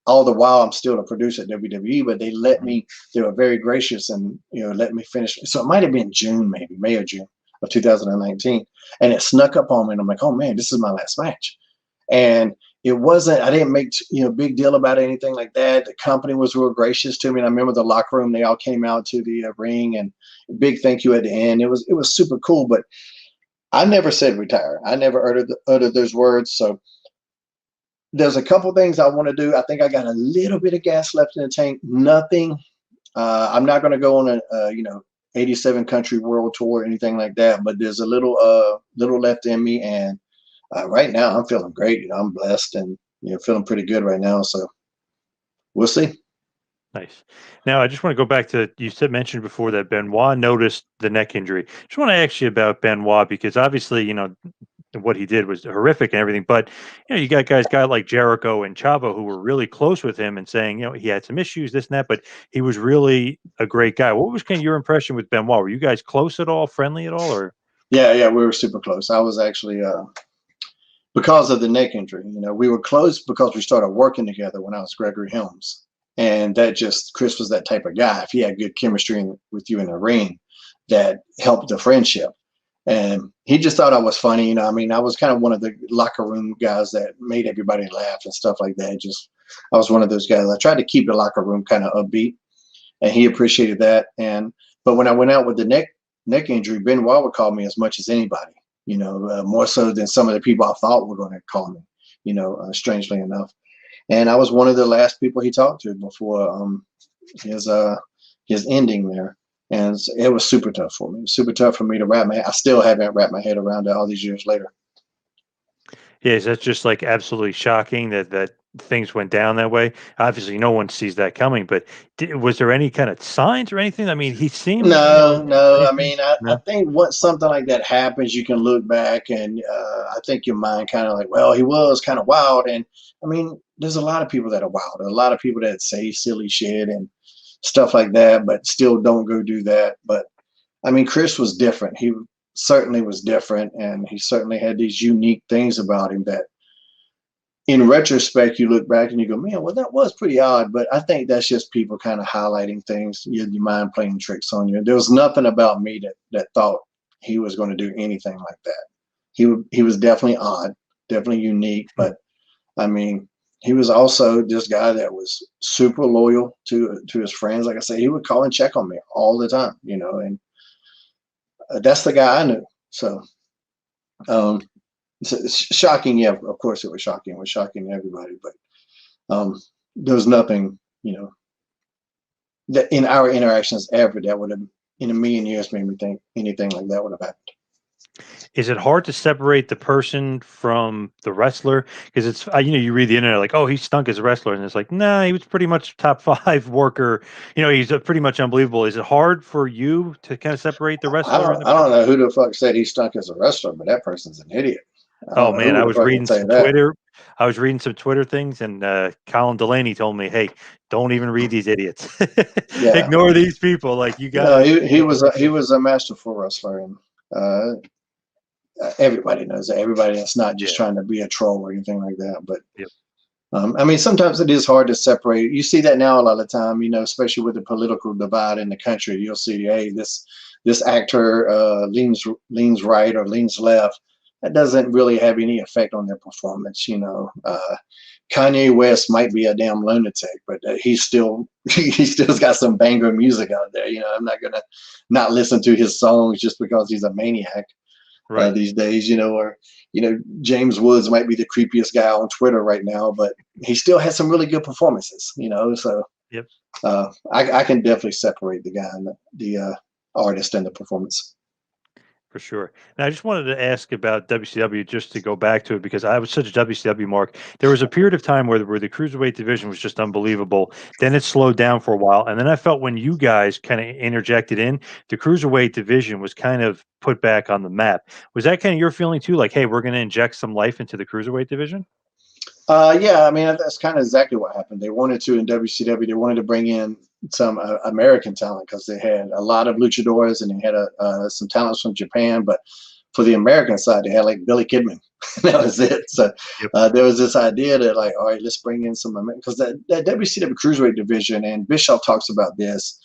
All the while, I'm still a producer at WWE, but they were very gracious and, let me finish. So it might have been June, maybe May or June of 2019. And it snuck up on me. And I'm like, oh man, this is my last match. And I didn't make big deal about anything like that. The company was real gracious to me. And I remember the locker room, they all came out to the ring, and big thank you at the end. It was super cool, but I never said retire. I never uttered those words. So there's a couple things I want to do. I think I got a little bit of gas left in the tank. Nothing. I'm not going to go on a 87 country world tour or anything like that, but there's a little left in me, and right now I'm feeling great. I'm blessed and feeling pretty good right now. So we'll see. Nice. Now, I just want to go back to you said mentioned before that Benoit noticed the neck injury. Just want to ask you about Benoit because obviously, what he did was horrific and everything. But you got guys like Jericho and Chavo who were really close with him and saying, he had some issues, this and that, but he was really a great guy. What was kind of your impression with Benoit? Were you guys close at all, friendly at all, or? Yeah, we were super close. I was actually because of the neck injury. We were close because we started working together when I was Gregory Helms, and that just Chris was that type of guy. If he had good chemistry with you in the ring, that helped the friendship. And he just thought I was funny. I mean, I was kind of one of the locker room guys that made everybody laugh and stuff like that. I was one of those guys. I tried to keep the locker room kind of upbeat, and he appreciated that. But when I went out with the neck injury, Benoit would call me as much as anybody. More so than some of the people I thought were going to call me. Strangely enough, and I was one of the last people he talked to before his ending there. And it was super tough for me. Super tough for me to wrap I still haven't wrapped my head around it all these years later. Yeah, is that just like absolutely shocking that things went down that way? Obviously, no one sees that coming, but was there any kind of signs or anything? I mean, he seemed, No. I anything? mean, I No. think once something like that happens, you can look back and I think your mind kind of like, well, he was kind of wild. And I mean, there's a lot of people that are wild. A lot of people that say silly shit and stuff like that, but still don't go do that. But I mean, Chris was different. He certainly was different, and he certainly had these unique things about him that, in retrospect, you look back and you go, "Man, well, that was pretty odd." But I think that's just people kind of highlighting things, your mind playing tricks on you. There was nothing about me that thought he was going to do anything like that. He was definitely odd, definitely unique, but I mean, he was also this guy that was super loyal to his friends. Like I said, he would call and check on me all the time, and that's the guy I knew. So, um, it's shocking. Yeah, of course it was shocking. It was shocking to everybody, but there was nothing, that in our interactions ever that would have, in a million years, made me think anything like that would have happened. Is it hard to separate the person from the wrestler? Because it's, you read the internet like, oh, he stunk as a wrestler, and it's like, nah, he was pretty much top five worker. He's pretty much unbelievable. Is it hard for you to kind of separate the I wrestler and don't, the I don't person? know who the fuck said he stunk as a wrestler, but that person's an idiot. I Oh don't know man, who I would was fucking reading say some that. Twitter. I was reading some Twitter things, and Colin Delaney told me, "Hey, don't even read these idiots. Yeah, Ignore these people. Like you no, gotta, he was look he was a masterful wrestler, and uh, everybody knows that. Everybody that's not yeah, just trying to be a troll or anything like that. But yep, I mean, sometimes it is hard to separate. You see that now a lot of time, especially with the political divide in the country. You'll see, hey, this actor leans right or leans left. That doesn't really have any effect on their performance. Kanye West might be a damn lunatic, but he's still he still's got some banger music out there. I'm not gonna not listen to his songs just because he's a maniac right. these days. Or James Woods might be the creepiest guy on Twitter right now, but he still has some really good performances. So Yep. I can definitely separate the guy and the artist and the performance. For sure. Now, I just wanted to ask about WCW just to go back to it because I was such a WCW mark. There was a period of time where the cruiserweight division was just unbelievable. Then it slowed down for a while, and then I felt when you guys kind of interjected in, the cruiserweight division was kind of put back on the map. Was that kind of your feeling too? Like, hey, we're going to inject some life into the cruiserweight division? Yeah, I mean that's kind of exactly what happened. They wanted to in WCW. They wanted to bring in some American talent because they had a lot of luchadors and they had some talents from Japan. But for the American side, they had like Billy Kidman. That was it. So Yep. there was this idea that like, all right, let's bring in some because that WCW cruiserweight division, and Bischoff talks about this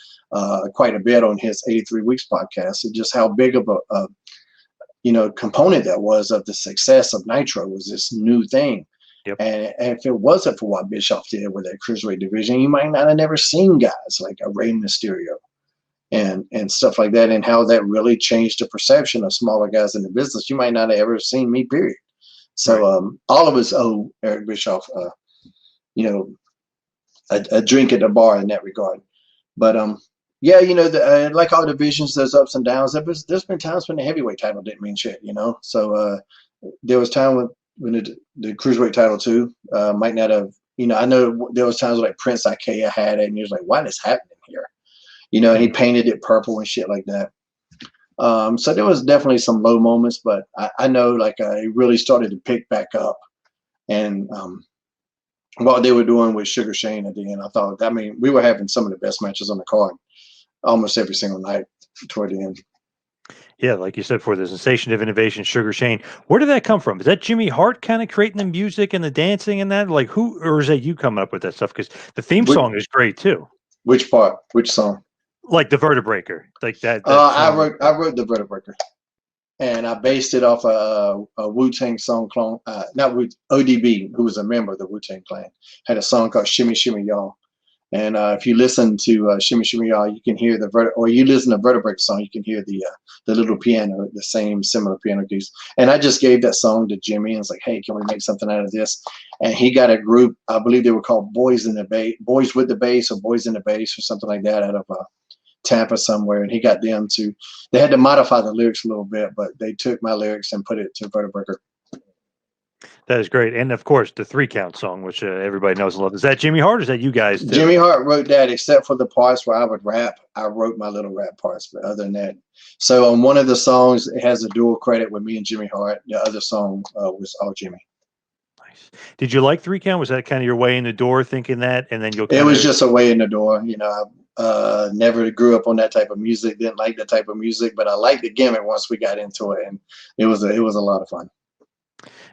quite a bit on his 83 Weeks podcast, and just how big of a component that was of the success of Nitro was this new thing. Yep. And if it wasn't for what Bischoff did with that cruiserweight division, you might not have never seen guys like a Rey Mysterio and stuff like that, and how that really changed the perception of smaller guys in the business. You might not have ever seen me, period. Right. So all of us owe Eric Bischoff, a drink at the bar in that regard. But yeah, like all divisions, there's ups and downs. There's been times when the heavyweight title didn't mean shit, So there was time when the cruiserweight title too might not have I know there was times like Prince Ikea had it, and he was like, "What is happening here?" And he painted it purple and shit like that. So there was definitely some low moments, but I know like it really started to pick back up. And what they were doing with Sugar Shane at the end, I mean, we were having some of the best matches on the card almost every single night toward the end. Yeah, like you said, for the sensation of innovation, Sugar Shane. Where did that come from? Is that Jimmy Hart kind of creating the music and the dancing and that? Like who, or is that you coming up with that stuff? Because the theme Which, song is great too. which part? Which song? Like the Vertebraker, like that I song. wrote the Vertebraker, and I based it off a Wu Tang song clone. Not ODB, who was a member of the Wu Tang Clan, had a song called "Shimmy Shimmy Y'all." And if you listen to "Shimmy Shimmy Y'all," you can hear or you listen to Vertebraker song, you can hear the little piano, the same similar piano keys. And I just gave that song to Jimmy and was like, "Hey, can we make something out of this?" And he got a group, I believe they were called Boys with the Bass, or Boys in the Bass, or something like that, out of Tampa somewhere. And he got them to. They had to modify the lyrics a little bit, but they took my lyrics and put it to Vertebraker. That is great, and of course the 3 Count song, which everybody knows and loves. Is that Jimmy Hart? Or is that you guys too? Jimmy Hart wrote that, except for the parts where I would rap. I wrote my little rap parts, but other than that, so on one of the songs, it has a dual credit with me and Jimmy Hart. The other song was all Jimmy. Nice. Did you like 3 Count? Was that kind of your way in the door, thinking that, and then you'll? It was just a way in the door. I never grew up on that type of music. Didn't like that type of music, but I liked the gimmick once we got into it, and it was a lot of fun.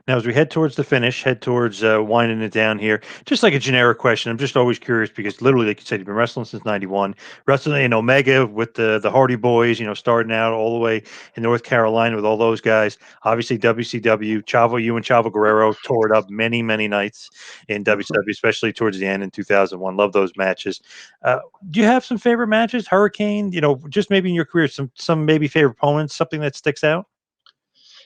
Now, as we head towards the finish, head towards winding it down here, just like a generic question, I'm just always curious because literally, like you said, you've been wrestling since '91, wrestling in Omega with the Hardy Boys, starting out all the way in North Carolina with all those guys. Obviously, WCW, Chavo, you and Chavo Guerrero tore it up many, many nights in WCW, especially towards the end in 2001. Love those matches. Do you have some favorite matches? Hurricane, just maybe in your career, some maybe favorite opponents, something that sticks out?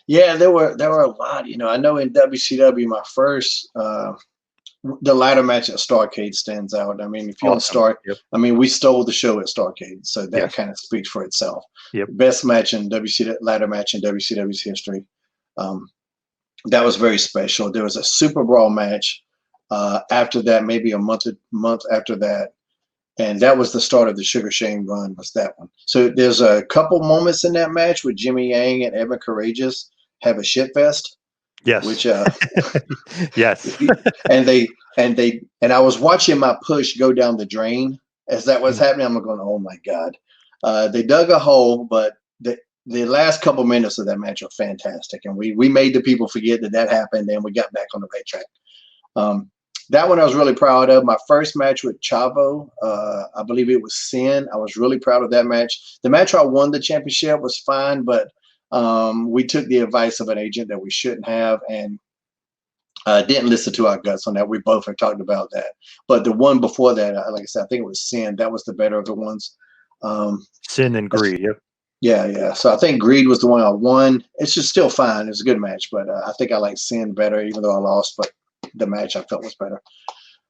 Yeah, there were a lot. I know in WCW, my first the ladder match at Starcade stands out. I mean, if you don't Awesome. start, Yep. I mean, we stole the show at Starcade, so that Yes. kind of speaks for itself. Yep. Best match in WCW, ladder match in WCW's history. That was very special. There was a Super Brawl match after that, maybe a month after that, and that was the start of the Sugar Shane run. Was that one? So there's a couple moments in that match with Jimmy Yang and Evan Courageous have a shit fest. Yes. Which yes. and I was watching my push go down the drain as that was happening. I'm going, oh my God. They dug a hole, but the last couple minutes of that match are fantastic. And we made the people forget that happened, and we got back on the right track. That one I was really proud of. My first match with Chavo, I believe it was Sin. I was really proud of that match. The match I won the championship was fine, but we took the advice of an agent that we shouldn't have, and didn't listen to our guts on that. We both have talked about that. But the one before that, like I said, I think it was Sin. That was the better of the ones. Sin and Greed. Yep. Yeah. So I think Greed was the one I won. It's just still fine. It's a good match, but I think I like Sin better, even though I lost. But the match I felt was better.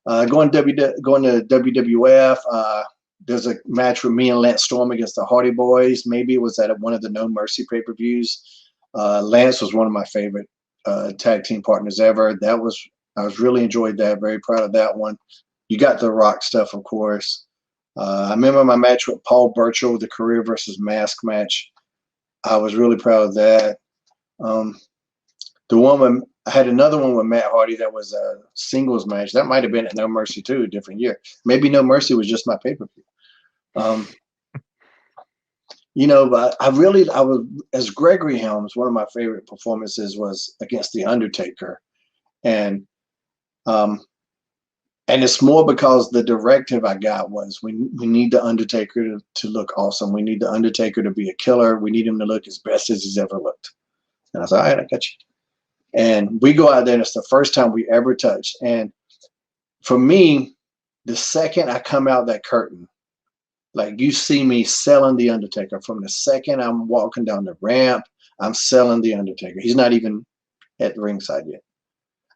Going to WWF. There's a match with me and Lance Storm against the Hardy Boys. Maybe it was at one of the No Mercy pay-per-views. Lance was one of my favorite tag team partners ever. I was really enjoyed that. Very proud of that one. You got the Rock stuff, of course. I remember my match with Paul Burchill, the career versus mask match. I was really proud of that. I had another one with Matt Hardy that was a singles match. That might have been at No Mercy too, a different year. Maybe No Mercy was just my pay-per-view. But I was, as Gregory Helms, one of my favorite performances was against The Undertaker. And it's more because the directive I got was we need The Undertaker to look awesome. We need The Undertaker to be a killer. We need him to look as best as he's ever looked. And I said, all right, I got you. And we go out there, and it's the first time we ever touched. And for me, the second I come out that curtain, like you see me selling The Undertaker. From the second I'm walking down the ramp, I'm selling The Undertaker. He's not even at the ringside yet.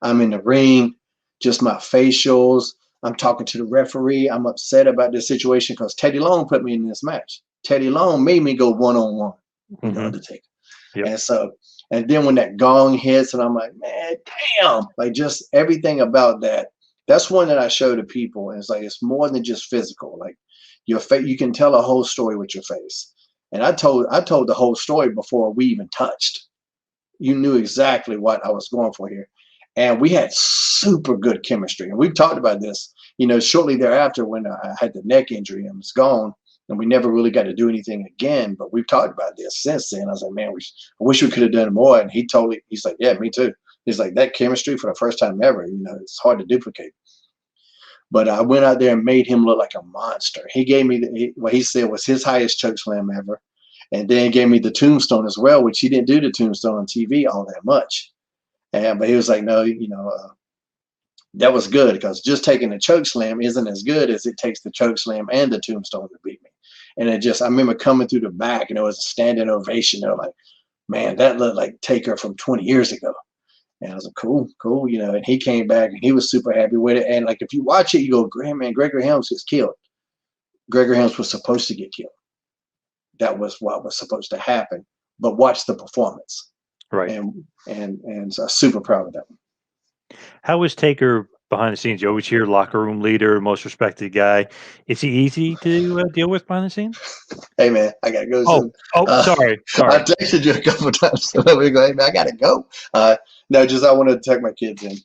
I'm in the ring, just my facials. I'm talking to the referee. I'm upset about this situation because Teddy Long put me in this match. Teddy Long made me go one-on-one with The Undertaker. Yep. And then when that gong hits, and I'm like, man, damn. Like just everything about that That's one that I show to people, and it's like it's more than just physical. Like your face, you can tell a whole story with your face. And I told the whole story before we even touched. You knew exactly what I was going for here, and we had super good chemistry. And we've talked about this, shortly thereafter when I had the neck injury and was gone, and we never really got to do anything again. But we've talked about this since then. I was like, man, I wish we could have done more. And he's like, yeah, me too. He's like, that chemistry for the first time ever, it's hard to duplicate. But I went out there and made him look like a monster. He gave me what he said was his highest choke slam ever, and then gave me the tombstone as well, which he didn't do the tombstone on TV all that much. But he was like, no, that was good, because just taking the choke slam isn't as good as it takes the choke slam and the tombstone to beat me. And I remember coming through the back, and it was a standing ovation. They're like, man, that looked like Taker from 20 years ago. And I was like, cool, and he came back and he was super happy with it. And like, if you watch it, you go, man, Gregory Helms gets killed. Gregory Helms was supposed to get killed. That was what was supposed to happen. But watch the performance. Right. And so I'm super proud of that one. How is Taker behind the scenes? You always hear locker room leader, most respected guy. Is he easy to deal with behind the scenes? Hey man, I gotta go. Sorry. I texted you a couple of times. So let me go. Hey man, I gotta go. No, just I wanted to take my kids in.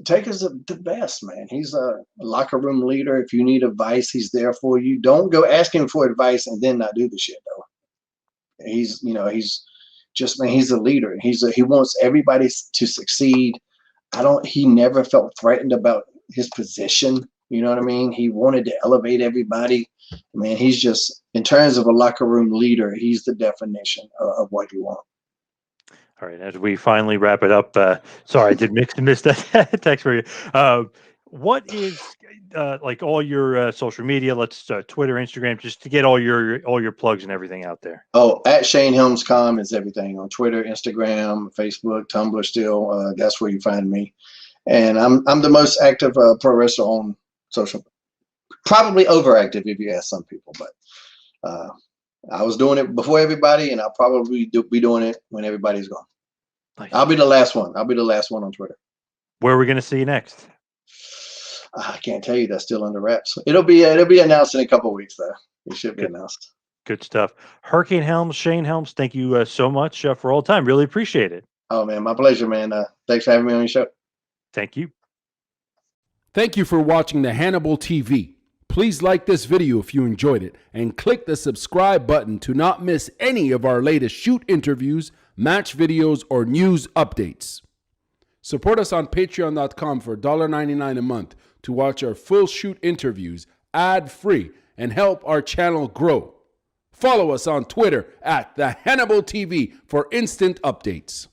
Taker's the best, man. He's a locker room leader. If you need advice, he's there for you. Don't go ask him for advice and then not do the shit though. He's just, man, he's a leader. He wants everybody to succeed. He never felt threatened about his position. You know what I mean? He wanted to elevate everybody. Man, he's just, in terms of a locker room leader, he's the definition of what you want. All right, as we finally wrap it up, sorry, I did miss that text for you. What is like all your social media? Let's Twitter, Instagram, just to get all your plugs and everything out there. Oh, at ShaneHelms.com is everything on Twitter, Instagram, Facebook, Tumblr. Still, that's where you find me. And I'm the most active pro wrestler on social. Probably overactive if you ask some people, but I was doing it before everybody, and I'll probably be doing it when everybody's gone. Nice. I'll be the last one. I'll be the last one on Twitter. Where are we going to see you next? I can't tell you. That's still under wraps. It'll be announced in a couple of weeks, though. It should be announced. Good stuff. Hurricane Helms, Shane Helms, thank you so much for all the time. Really appreciate it. Oh, man, my pleasure, man. Thanks for having me on your show. Thank you. Thank you for watching the Hannibal TV. Please like this video if you enjoyed it, and click the subscribe button to not miss any of our latest shoot interviews, match videos, or news updates. Support us on patreon.com for $1.99 a month to watch our full shoot interviews ad-free and help our channel grow. Follow us on Twitter at the Hannibal TV for instant updates.